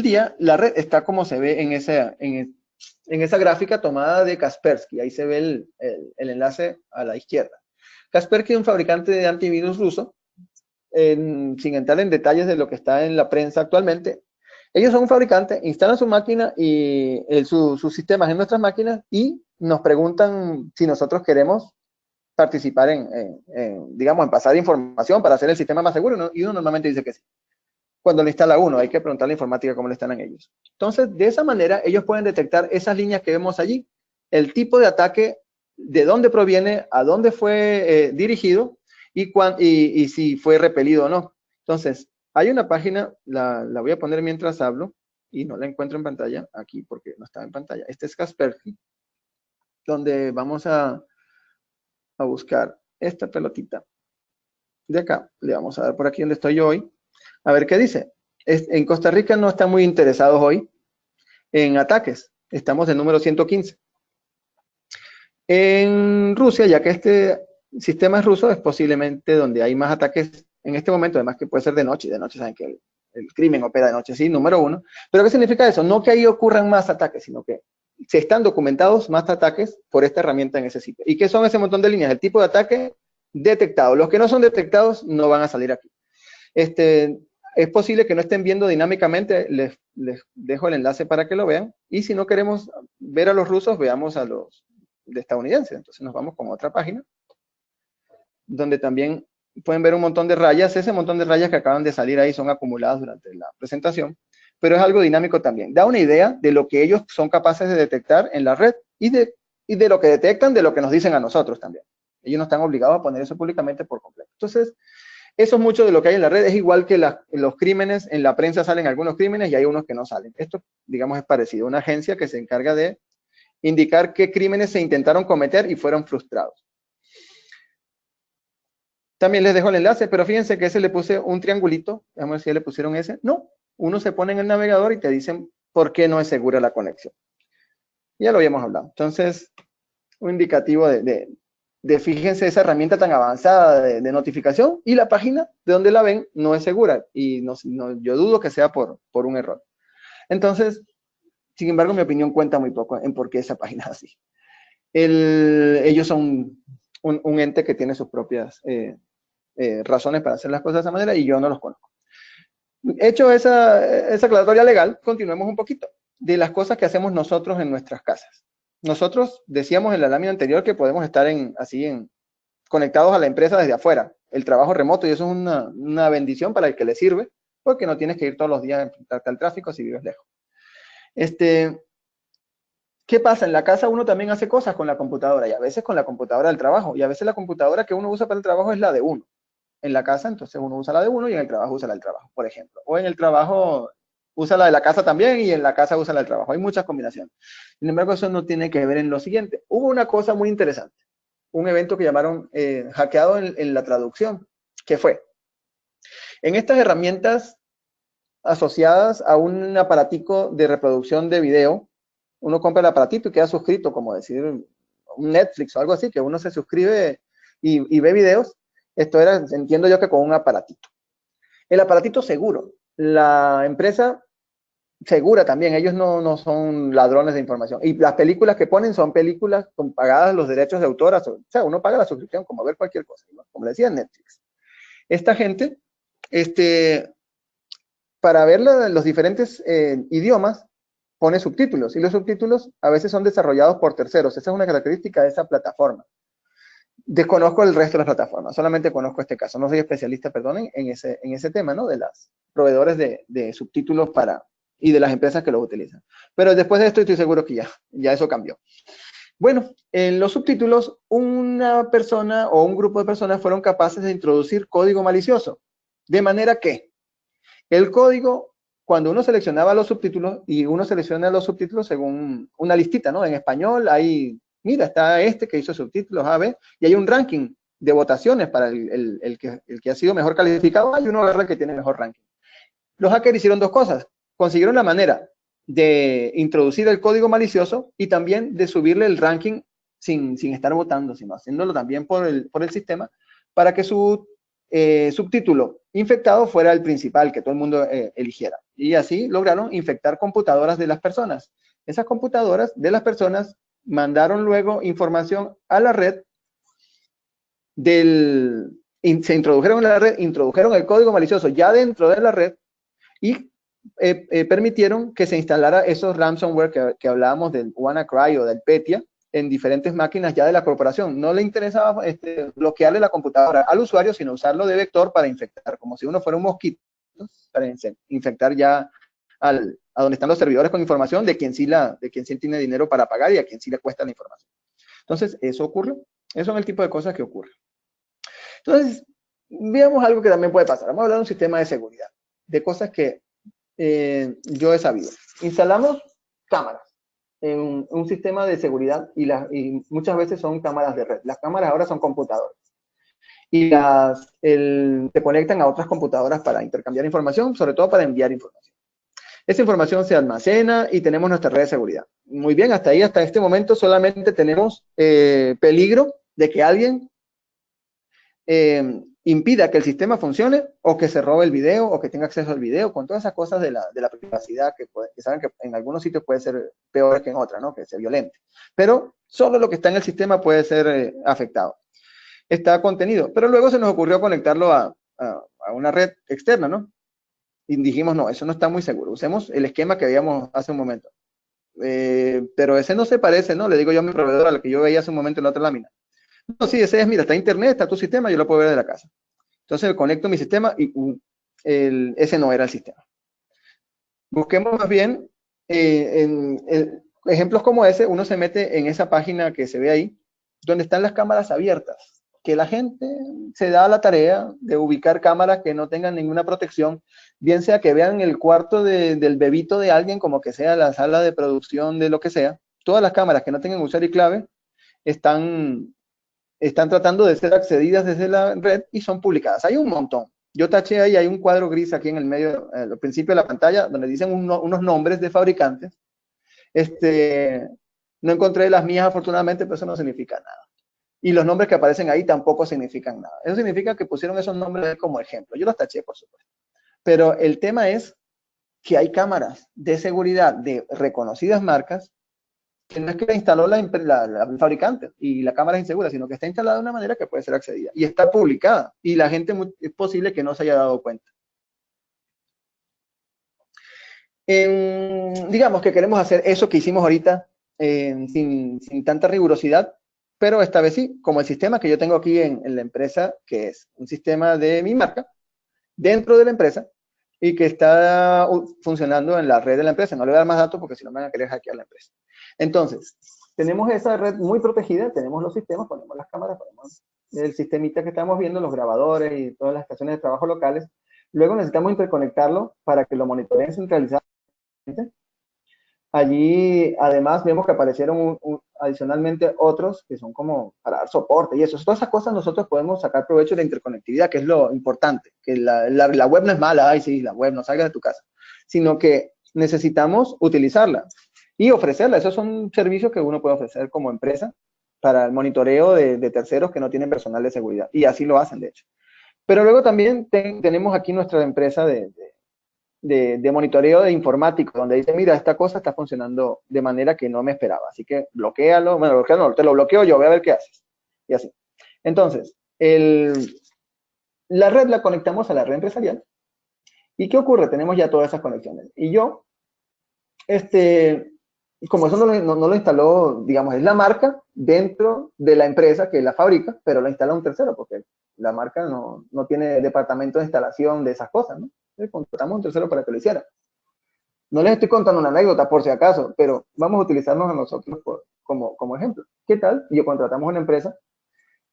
día, la red está como se ve en esa gráfica tomada de Kaspersky. Ahí se ve el enlace a la izquierda. Kaspersky es un fabricante de antivirus ruso, sin entrar en detalles de lo que está en la prensa actualmente. Ellos son un fabricante, instalan su máquina y sus sistemas en nuestras máquinas y nos preguntan si nosotros queremos participar digamos, en pasar información para hacer el sistema más seguro, ¿no? Y uno normalmente dice que sí. Cuando lo instala uno, hay que preguntar a la informática cómo le instalan ellos. Entonces, de esa manera, ellos pueden detectar esas líneas que vemos allí, el tipo de ataque, de dónde proviene, a dónde fue dirigido y si fue repelido o no. Entonces, hay una página, la voy a poner mientras hablo, y no la encuentro en pantalla, aquí porque no está en pantalla. Este es Kaspersky, donde vamos a buscar esta pelotita de acá. Le vamos a dar por aquí donde estoy yo hoy. A ver qué dice. En Costa Rica no están muy interesados hoy en ataques. Estamos en número 115. En Rusia, ya que este sistema es ruso, es posiblemente donde hay más ataques en este momento, además que puede ser de noche, y de noche saben que el crimen opera de noche, sí, número uno. Pero ¿qué significa eso? No que ahí ocurran más ataques, sino que se están documentados más ataques por esta herramienta en ese sitio. ¿Y qué son ese montón de líneas? El tipo de ataque detectado. Los que no son detectados no van a salir aquí. Es posible que no estén viendo dinámicamente, les dejo el enlace para que lo vean, y si no queremos ver a los rusos, veamos a los estadounidenses. Entonces nos vamos con otra página, donde también pueden ver un montón de rayas. Ese montón de rayas que acaban de salir ahí son acumuladas durante la presentación, pero es algo dinámico también. Da una idea de lo que ellos son capaces de detectar en la red y de lo que detectan, de lo que nos dicen a nosotros también. Ellos no están obligados a poner eso públicamente por completo. Entonces, eso es mucho de lo que hay en la red. Es igual que los crímenes. En la prensa salen algunos crímenes y hay unos que no salen. Esto, digamos, es parecido. Una agencia que se encarga de indicar qué crímenes se intentaron cometer y fueron frustrados. También les dejo el enlace, pero fíjense que ese le puse un triangulito. Vamos a ver si le pusieron ese. No, uno se pone en el navegador y te dicen por qué no es segura la conexión. Ya lo habíamos hablado. Entonces, un indicativo de fíjense esa herramienta tan avanzada de notificación, y la página de donde la ven no es segura, y yo dudo que sea por un error. Entonces, sin embargo, mi opinión cuenta muy poco en por qué esa página es así. Ellos son un ente que tiene sus propias razones para hacer las cosas de esa manera, y yo no los conozco. Hecho esa aclaratoria legal, continuemos un poquito de las cosas que hacemos nosotros en nuestras casas. Nosotros decíamos en la lámina anterior que podemos estar conectados a la empresa desde afuera, el trabajo remoto, y eso es una bendición para el que le sirve, porque no tienes que ir todos los días a enfrentarte al tráfico si vives lejos. ¿Qué pasa? En la casa uno también hace cosas con la computadora, y a veces con la computadora del trabajo, y a veces la computadora que uno usa para el trabajo es la de uno. En la casa, entonces uno usa la de uno, y en el trabajo usa la del trabajo, por ejemplo. O en el trabajo usa la de la casa también, y en la casa usa la del trabajo. Hay muchas combinaciones. Sin embargo, eso no tiene que ver en lo siguiente. Hubo una cosa muy interesante. Un evento que llamaron hackeado en la traducción, que fue, en estas herramientas asociadas a un aparatico de reproducción de video, uno compra el aparatito y queda suscrito, como decir un Netflix o algo así, que uno se suscribe y ve videos. Esto era, entiendo yo, que con un aparatito. El aparatito seguro. La empresa segura también, ellos no son ladrones de información. Y las películas que ponen son películas con pagadas los derechos de autor. O sea, uno paga la suscripción como ver cualquier cosa, ¿no? Como le decía Netflix. Esta gente, para ver los diferentes idiomas, pone subtítulos. Y los subtítulos a veces son desarrollados por terceros. Esa es una característica de esa plataforma. Desconozco el resto de las plataformas, solamente conozco este caso. No soy especialista, perdonen, en ese tema, ¿no? De los proveedores de subtítulos y de las empresas que los utilizan. Pero después de esto estoy seguro que ya eso cambió. Bueno, en los subtítulos, una persona o un grupo de personas fueron capaces de introducir código malicioso. De manera que el código, cuando uno seleccionaba los subtítulos, y uno selecciona los subtítulos según una listita, ¿no? En español mira, está que hizo subtítulos A, B, y hay un ranking de votaciones para el que ha sido mejor calificado, y uno agarra el que tiene mejor ranking. Los hackers hicieron dos cosas. Consiguieron la manera de introducir el código malicioso y también de subirle el ranking sin estar votando, sino haciéndolo también por el sistema, para que su subtítulo infectado fuera el principal, que todo el mundo eligiera. Y así lograron infectar computadoras de las personas. Esas computadoras de las personas mandaron luego información a la red se introdujeron en la red, introdujeron el código malicioso ya dentro de la red y permitieron que se instalara esos ransomware que hablábamos del WannaCry o del Petya, en diferentes máquinas ya de la corporación. No le interesaba bloquearle la computadora al usuario, sino usarlo de vector para infectar, como si uno fuera un mosquito, para infectar ya a donde están los servidores con información de quien sí tiene dinero para pagar y a quien sí le cuesta la información. Entonces, eso ocurre. Eso es el tipo de cosas que ocurre. Entonces, veamos algo que también puede pasar. Vamos a hablar de un sistema de seguridad, de cosas que yo he sabido. Instalamos cámaras en un sistema de seguridad y muchas veces son cámaras de red. Las cámaras ahora son computadoras y se conectan a otras computadoras para intercambiar información, sobre todo para enviar información. Esa información se almacena y tenemos nuestra red de seguridad. Muy bien, hasta ahí, hasta este momento solamente tenemos peligro de que alguien impida que el sistema funcione o que se robe el video o que tenga acceso al video, con todas esas cosas de la privacidad que saben que en algunos sitios puede ser peor que en otras, ¿no? Que sea violente. Pero solo lo que está en el sistema puede ser afectado. Está contenido. Pero luego se nos ocurrió conectarlo a una red externa, ¿no? Y dijimos, no, eso no está muy seguro. Usemos el esquema que veíamos hace un momento. Pero ese no se parece, ¿no? Le digo yo a mi proveedor, al que yo veía hace un momento en la otra lámina. No, sí, ese es, mira, está internet, está tu sistema, yo lo puedo ver de la casa. Entonces conecto mi sistema y ese no era el sistema. Busquemos más bien, ejemplos como ese, uno se mete en esa página que se ve ahí, donde están las cámaras abiertas, que la gente se da la tarea de ubicar cámaras que no tengan ninguna protección, bien sea que vean el cuarto del bebito de alguien, como que sea la sala de producción de lo que sea. Todas las cámaras que no tengan usuario y clave están tratando de ser accedidas desde la red y son publicadas. Hay un montón. Yo taché ahí, hay un cuadro gris aquí en el medio, al principio de la pantalla, donde dicen unos nombres de fabricantes. No encontré las mías, afortunadamente, pero eso no significa nada. Y los nombres que aparecen ahí tampoco significan nada. Eso significa que pusieron esos nombres como ejemplo. Yo los taché, por supuesto. Pero el tema es que hay cámaras de seguridad de reconocidas marcas que no es que la instaló el fabricante y la cámara es insegura, sino que está instalada de una manera que puede ser accedida y está publicada y la gente es posible que no se haya dado cuenta. Digamos que queremos hacer eso que hicimos ahorita sin tanta rigurosidad, pero esta vez sí, como el sistema que yo tengo aquí en la empresa, que es un sistema de mi marca, dentro de la empresa, y que está funcionando en la red de la empresa. No le voy a dar más datos porque si no me van a querer hackear la empresa. Entonces, tenemos esa red muy protegida, tenemos los sistemas, ponemos las cámaras, ponemos el sistemita que estamos viendo, los grabadores y todas las estaciones de trabajo locales. Luego necesitamos interconectarlo para que lo monitoreen centralizadamente. Allí, además, vemos que aparecieron adicionalmente otros que son como para dar soporte y eso. Todas esas cosas nosotros podemos sacar provecho de la interconectividad, que es lo importante. Que la web no es mala, ay sí, la web, no salgas de tu casa. Sino que necesitamos utilizarla y ofrecerla. Esos son servicios que uno puede ofrecer como empresa para el monitoreo de terceros que no tienen personal de seguridad. Y así lo hacen, de hecho. Pero luego también tenemos aquí nuestra empresa de monitoreo de informático, donde dice, mira, esta cosa está funcionando de manera que no me esperaba, así que bloquéalo, bueno, bloquealo, te lo bloqueo yo, voy a ver qué haces, y así. Entonces, la red la conectamos a la red empresarial, ¿y qué ocurre? Tenemos ya todas esas conexiones, y yo, como eso no lo instaló, digamos, es la marca dentro de la empresa que la fabrica, pero la instala un tercero, porque la marca no tiene departamento de instalación de esas cosas, ¿no? Contratamos un tercero para que lo hiciera. No les estoy contando una anécdota por si acaso, pero vamos a utilizarnos a nosotros como ejemplo. ¿Qué tal? Yo contratamos una empresa.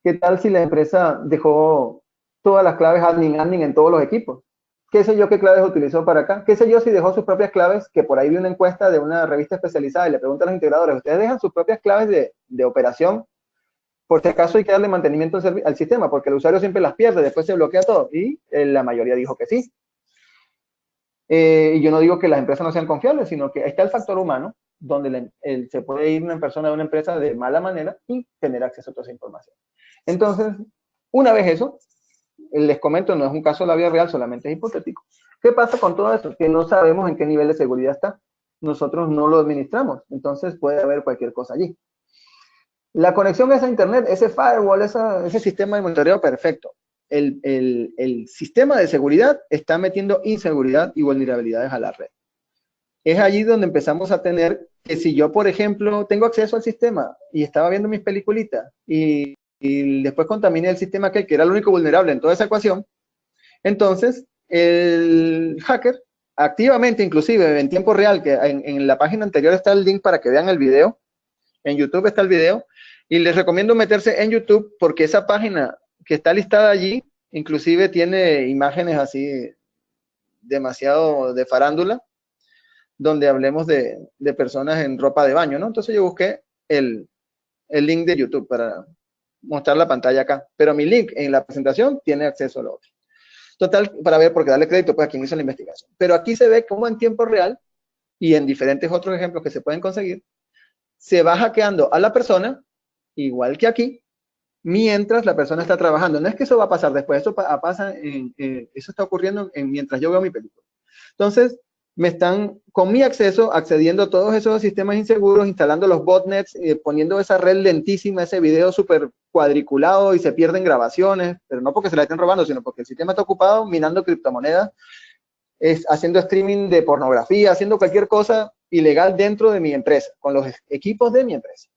¿Qué tal si la empresa dejó todas las claves admin en todos los equipos? ¿Qué sé yo qué claves utilizó para acá? ¿Qué sé yo si dejó sus propias claves? Que por ahí vi una encuesta de una revista especializada y le preguntan a los integradores, ¿ustedes dejan sus propias claves de operación? Por si acaso hay que darle mantenimiento al sistema, porque el usuario siempre las pierde, después se bloquea todo. Y la mayoría dijo que sí. Y yo no digo que las empresas no sean confiables, sino que está el factor humano, donde se puede ir una persona de una empresa de mala manera y tener acceso a toda esa información. Entonces, una vez eso, les comento, no es un caso de la vida real, solamente es hipotético. ¿Qué pasa con todo esto? Que no sabemos en qué nivel de seguridad está. Nosotros no lo administramos, entonces puede haber cualquier cosa allí. La conexión a esa internet, ese firewall, ese sistema de monitoreo, perfecto. El sistema de seguridad está metiendo inseguridad y vulnerabilidades a la red. es allí donde empezamos a tener que si yo, por ejemplo, tengo acceso al sistema y estaba viendo mis peliculitas y después contaminé el sistema que era el único vulnerable en toda esa ecuación, entonces el hacker activamente, inclusive en tiempo real, que en la página anterior está el link para que vean el video, en YouTube está el video, y les recomiendo meterse en YouTube porque esa página que está listada allí, inclusive tiene imágenes así demasiado de farándula, donde hablemos de personas en ropa de baño, ¿no? Entonces yo busqué el link de YouTube para mostrar la pantalla acá, pero mi link en la presentación tiene acceso a lo otro. Total, para ver, porque darle crédito pues a quien hizo la investigación. Pero aquí se ve cómo en tiempo real y en diferentes otros ejemplos que se pueden conseguir, se va hackeando a la persona, igual que aquí, mientras la persona está trabajando. No es que eso va a pasar después, eso pasa eso está ocurriendo mientras yo veo mi película. Entonces, me están, con mi acceso, accediendo a todos esos sistemas inseguros, instalando los botnets, poniendo esa red lentísima, ese video súper cuadriculado y se pierden grabaciones, pero no porque se la estén robando, sino porque el sistema está ocupado minando criptomonedas, haciendo streaming de pornografía, haciendo cualquier cosa ilegal dentro de mi empresa, con los equipos de mi empresa.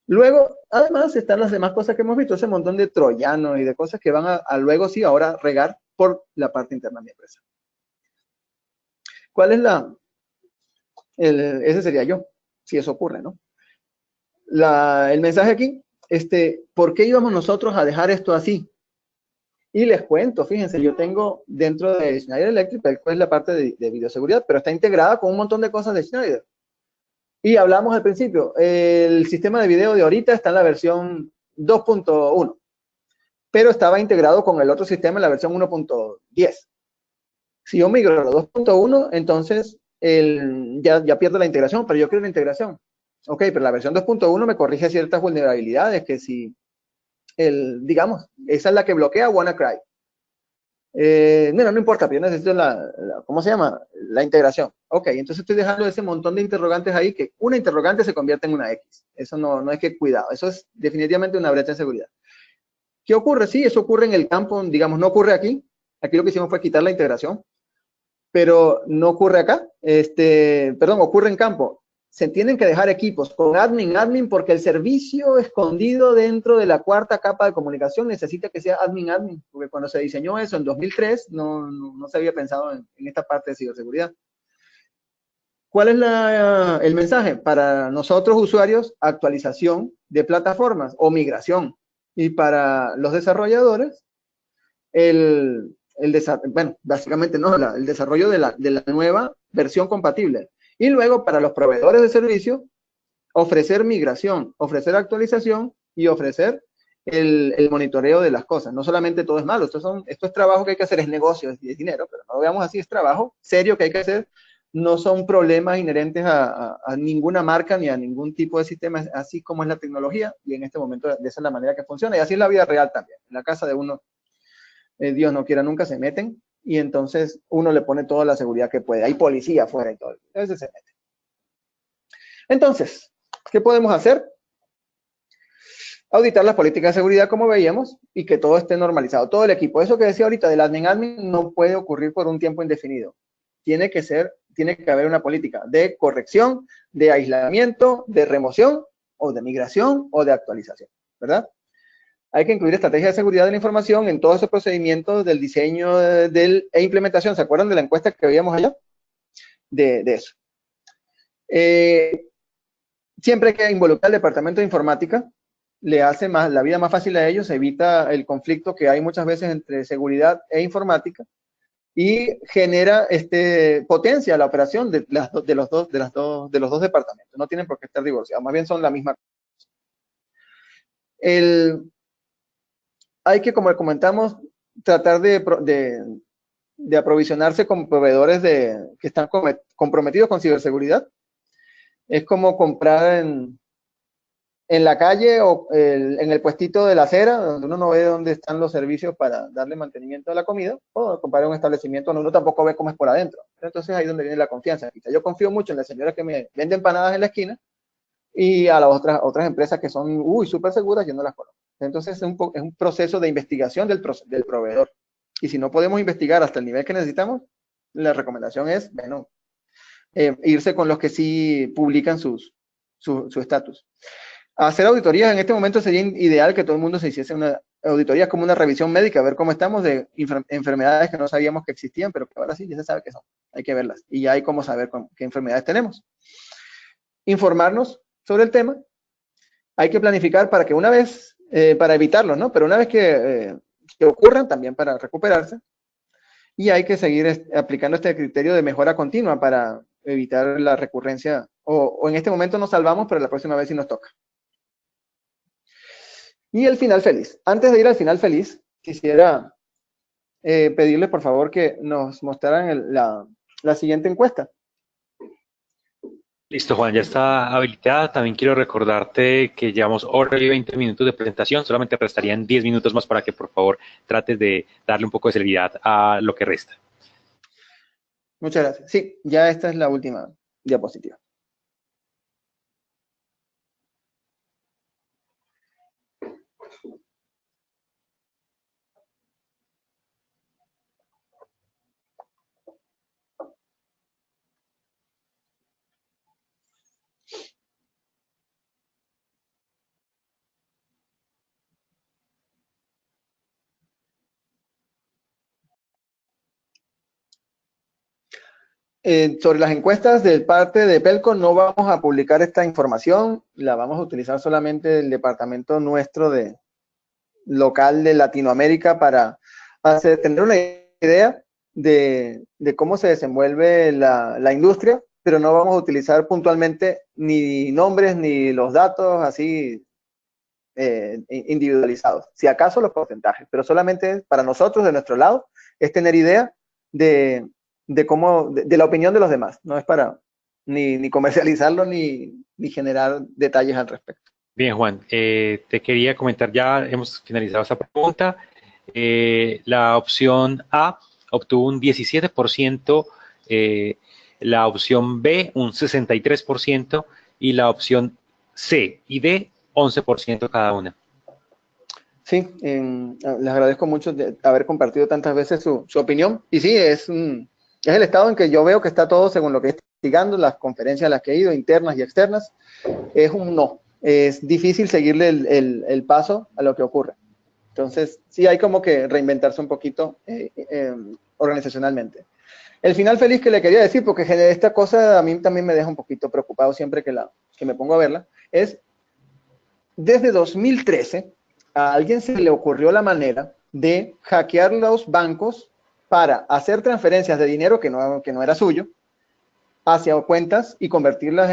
Luego, además, están las demás cosas que hemos visto, ese montón de troyanos y de cosas que van a luego sí ahora regar por la parte interna de mi empresa. ¿Cuál es ese sería yo, si eso ocurre, ¿no? El mensaje aquí, ¿por qué íbamos nosotros a dejar esto así? Y les cuento, fíjense, yo tengo dentro de Schneider Electric, pues la parte de videoseguridad, pero está integrada con un montón de cosas de Schneider. Y hablamos al principio, el sistema de video de ahorita está en la versión 2.1, pero estaba integrado con el otro sistema en la versión 1.10. Si yo migro a la 2.1, entonces ya pierdo la integración, pero yo quiero la integración. Ok, pero la versión 2.1 me corrige ciertas vulnerabilidades que si, digamos, esa es la que bloquea WannaCry. No importa, pero yo necesito ¿cómo se llama? La integración. Ok, entonces estoy dejando ese montón de interrogantes ahí, que una interrogante se convierte en una X. Eso no es que cuidado, eso es definitivamente una brecha de seguridad. ¿Qué ocurre? Sí, eso ocurre en el campo, digamos, no ocurre aquí. Aquí lo que hicimos fue quitar la integración, pero no ocurre acá. Perdón, ocurre en campo. Se tienen que dejar equipos con admin, porque el servicio escondido dentro de la cuarta capa de comunicación necesita que sea admin, porque cuando se diseñó eso en 2003 no se había pensado en esta parte de ciberseguridad. ¿Cuál es el mensaje? Para nosotros usuarios, actualización de plataformas o migración. Y para los desarrolladores, bueno, básicamente no, el desarrollo de la nueva versión compatible. Y luego para los proveedores de servicio, ofrecer migración, ofrecer actualización y ofrecer el monitoreo de las cosas. No solamente todo es malo, esto es trabajo que hay que hacer, es negocio, es dinero, pero no lo veamos así, es trabajo serio que hay que hacer. No son problemas inherentes a ninguna marca ni a ningún tipo de sistema, así como es la tecnología, y en este momento esa es la manera que funciona, y así es la vida real también. En la casa de uno, Dios no quiera, nunca se meten, y entonces uno le pone toda la seguridad que puede. Hay policía afuera y todo, a veces se meten. Entonces, ¿qué podemos hacer? Auditar las políticas de seguridad, como veíamos, y que todo esté normalizado. Todo el equipo. Eso que decía ahorita del admin no puede ocurrir por un tiempo indefinido. Tiene que haber una política de corrección, de aislamiento, de remoción, o de migración, o de actualización, ¿verdad? Hay que incluir estrategias de seguridad de la información en todos esos procedimientos del diseño e implementación. ¿Se acuerdan de la encuesta que veíamos allá? De eso. Siempre hay que involucrar al departamento de informática, le hace la vida más fácil a ellos, evita el conflicto que hay muchas veces entre seguridad e informática y genera potencia la operación de los dos departamentos. No tienen por qué estar divorciados, más bien son la misma cosa. Hay que, como comentamos, tratar de aprovisionarse con proveedores que están comprometidos con ciberseguridad. Es como comprar en la calle o en el puestito de la acera, donde uno no ve dónde están los servicios para darle mantenimiento a la comida, o comprar un establecimiento donde uno tampoco ve cómo es por adentro. Entonces ahí es donde viene la confianza. Yo confío mucho en la señora que me vende empanadas en la esquina y a las otras empresas que son súper seguras, yo no las conozco. Entonces es un proceso de investigación del proveedor. Y si no podemos investigar hasta el nivel que necesitamos, la recomendación es, bueno, irse con los que sí publican su estatus. Hacer auditorías en este momento sería ideal que todo el mundo se hiciese una auditoría como una revisión médica, ver cómo estamos de enfermedades que no sabíamos que existían, pero que ahora sí ya se sabe que son. Hay que verlas. Y ya hay cómo saber qué enfermedades tenemos. Informarnos sobre el tema. Hay que planificar para que una vez, para evitarlo, ¿no? Pero una vez que ocurran, también para recuperarse. Y hay que seguir aplicando este criterio de mejora continua para evitar la recurrencia. O en este momento nos salvamos, pero la próxima vez sí nos toca. Y el final feliz. Antes de ir al final feliz, quisiera pedirles por favor que nos mostraran la siguiente encuesta. Listo, Juan, ya está habilitada. También quiero recordarte que llevamos hora y 20 minutos de presentación. Solamente restarían 10 minutos más para que, por favor, trates de darle un poco de celeridad a lo que resta. Muchas gracias. Sí, ya esta es la última diapositiva. Sobre las encuestas de parte de Pelco no vamos a publicar esta información, la vamos a utilizar solamente el departamento nuestro de local de Latinoamérica para tener una idea de cómo se desenvuelve la industria, pero no vamos a utilizar puntualmente ni nombres ni los datos así individualizados, si acaso los porcentajes, pero solamente para nosotros, de nuestro lado, es tener idea de cómo, de la opinión de los demás, no es para ni comercializarlo ni generar detalles al respecto. Bien, Juan, te quería comentar, ya hemos finalizado esta pregunta. La opción A obtuvo un 17%, la opción B un 63% y la opción C y D 11% cada una. Sí, les agradezco mucho de haber compartido tantas veces su opinión. Y sí, es el estado en que yo veo que está todo según lo que estoy investigando, las conferencias a las que he ido, internas y externas, es un no. Es difícil seguirle el paso a lo que ocurre. Entonces, sí hay como que reinventarse un poquito organizacionalmente. El final feliz que le quería decir, porque esta cosa a mí también me deja un poquito preocupado siempre que me pongo a verla, es desde 2013 a alguien se le ocurrió la manera de hackear los bancos para hacer transferencias de dinero que no era suyo hacia cuentas y convertirlas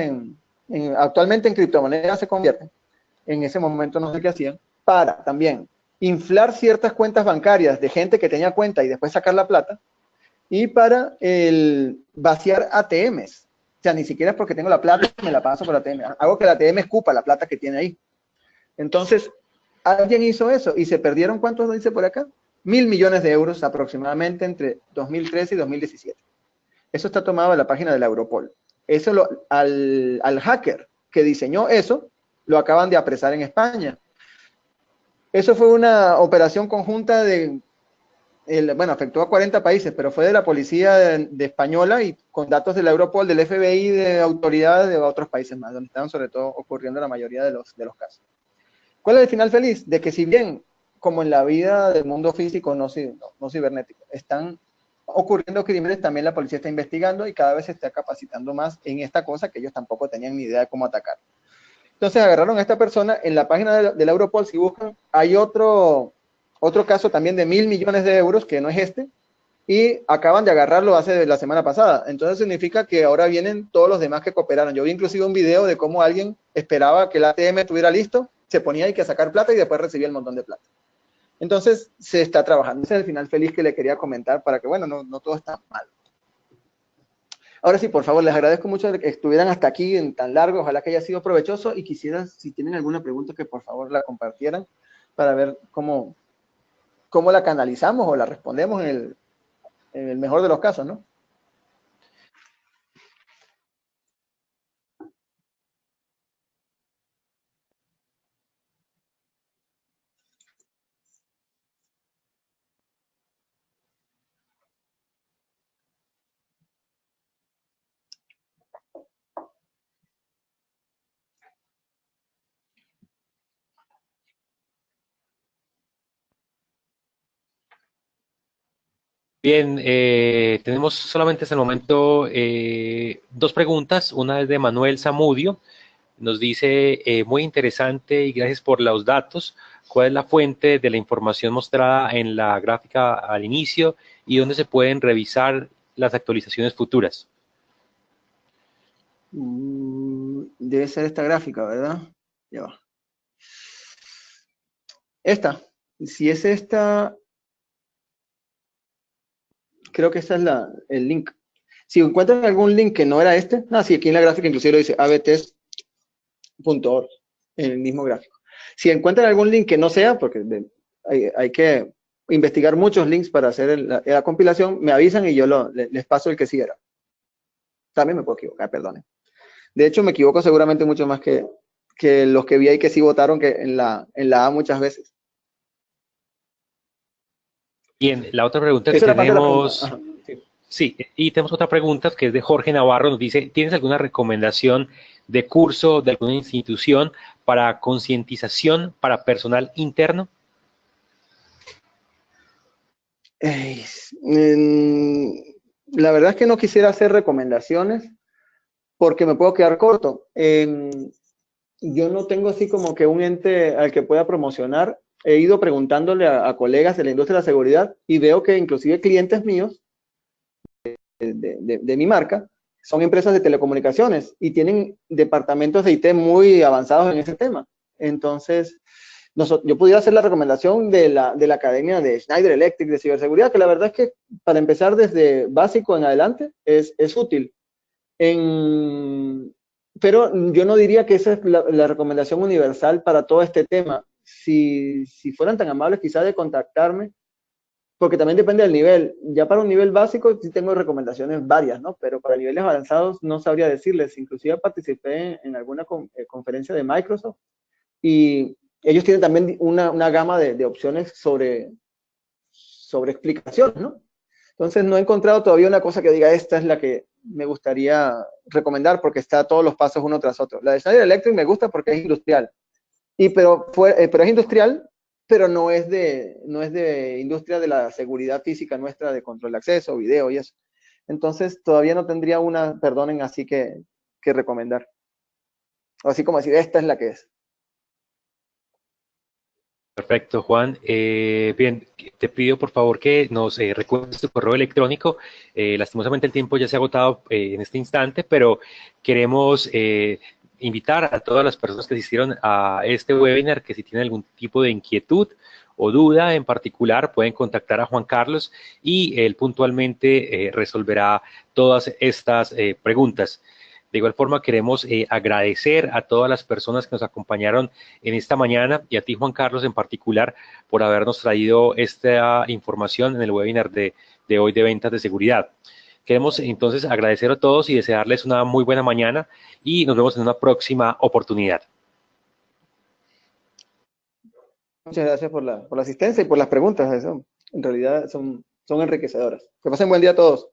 actualmente en criptomonedas se convierten. En ese momento no sé qué hacían, para también inflar ciertas cuentas bancarias de gente que tenía cuenta y después sacar la plata, y para vaciar ATMs. O sea, ni siquiera es porque tengo la plata, me la paso por ATM. Hago que la ATM escupa la plata que tiene ahí. Entonces, alguien hizo eso y se perdieron, ¿cuántos lo dice por acá? 1.000 millones de euros aproximadamente entre 2013 y 2017. Eso está tomado de la página de la Europol. Eso al hacker que diseñó eso, lo acaban de apresar en España. Eso fue una operación conjunta bueno, afectó a 40 países, pero fue de la policía de española y con datos de la Europol, del FBI, de autoridades de otros países más, donde estaban sobre todo ocurriendo la mayoría de los casos. ¿Cuál es el final feliz? De que si bien, como en la vida del mundo físico, no cibernético, están ocurriendo crímenes, también la policía está investigando y cada vez se está capacitando más en esta cosa que ellos tampoco tenían ni idea de cómo atacar. Entonces agarraron a esta persona, en la página de la Europol, si buscan, hay otro caso también de 1.000 millones de euros, que no es este, y acaban de agarrarlo hace la semana pasada. Entonces significa que ahora vienen todos los demás que cooperaron. Yo vi inclusive un video de cómo alguien esperaba que el ATM estuviera listo, se ponía ahí que sacar plata y después recibía el montón de plata. Entonces se está trabajando. Ese es el final feliz que le quería comentar para que, bueno, no todo está mal. Ahora sí, por favor, les agradezco mucho que estuvieran hasta aquí en tan largo. Ojalá que haya sido provechoso y quisiera, si tienen alguna pregunta, que por favor la compartieran para ver cómo la canalizamos o la respondemos en el mejor de los casos, ¿no? Bien, tenemos solamente hasta el momento dos preguntas. Una es de Manuel Zamudio. Nos dice, muy interesante y gracias por los datos. ¿Cuál es la fuente de la información mostrada en la gráfica al inicio y dónde se pueden revisar las actualizaciones futuras? Debe ser esta gráfica, ¿verdad? Ya va. Esta. Si es esta, creo que esta es el link. Si encuentran algún link que no era este, sí, aquí en la gráfica inclusive lo dice abtest.org, en el mismo gráfico. Si encuentran algún link que no sea, porque hay que investigar muchos links para hacer la compilación, me avisan y yo les paso el que sí era. También me puedo equivocar, perdonen. De hecho, me equivoco seguramente mucho más que los que vi ahí que sí votaron que en la A muchas veces. Bien, la otra pregunta que Eso era parte de la pregunta. tenemos, Ajá, sí. sí, y tenemos otra pregunta que es de Jorge Navarro. Nos dice, ¿tienes alguna recomendación de curso de alguna institución para concientización para personal interno? Eh, la verdad es que no quisiera hacer recomendaciones porque me puedo quedar corto. Yo no tengo así como que un ente al que pueda promocionar. He ido preguntándole a colegas de la industria de la seguridad y veo que inclusive clientes míos de mi marca son empresas de telecomunicaciones y tienen departamentos de IT muy avanzados en ese tema. Entonces, yo pudiera hacer la recomendación de la academia de Schneider Electric de ciberseguridad, que la verdad es que para empezar desde básico en adelante es útil. Pero yo no diría que esa es la recomendación universal para todo este tema. Si fueran tan amables quizás de contactarme, porque también depende del nivel. Ya para un nivel básico sí tengo recomendaciones varias, ¿no? Pero para niveles avanzados no sabría decirles. Inclusive participé en alguna conferencia de Microsoft y ellos tienen también una gama de opciones sobre explicaciones, ¿no? Entonces no he encontrado todavía una cosa que diga esta es la que me gustaría recomendar porque está todos los pasos uno tras otro. La de Schneider Electric me gusta porque es industrial, pero es industrial, pero no es de industria de la seguridad física nuestra de control de acceso, video y eso. Entonces todavía no tendría una, perdonen, así que recomendar. O así como decir, esta es la que es. Perfecto, Juan. Bien, te pido por favor que nos recuerdes tu correo electrónico. Lastimosamente el tiempo ya se ha agotado en este instante, pero queremos invitar a todas las personas que asistieron a este webinar que si tienen algún tipo de inquietud o duda en particular pueden contactar a Juan Carlos y él puntualmente resolverá todas estas preguntas. De igual forma, queremos agradecer a todas las personas que nos acompañaron en esta mañana y a ti, Juan Carlos, en particular, por habernos traído esta información en el webinar de hoy de ventas de seguridad. Queremos entonces agradecer a todos y desearles una muy buena mañana y nos vemos en una próxima oportunidad. Muchas gracias por la asistencia y por las preguntas. Eso, en realidad son enriquecedoras. Que pasen buen día a todos.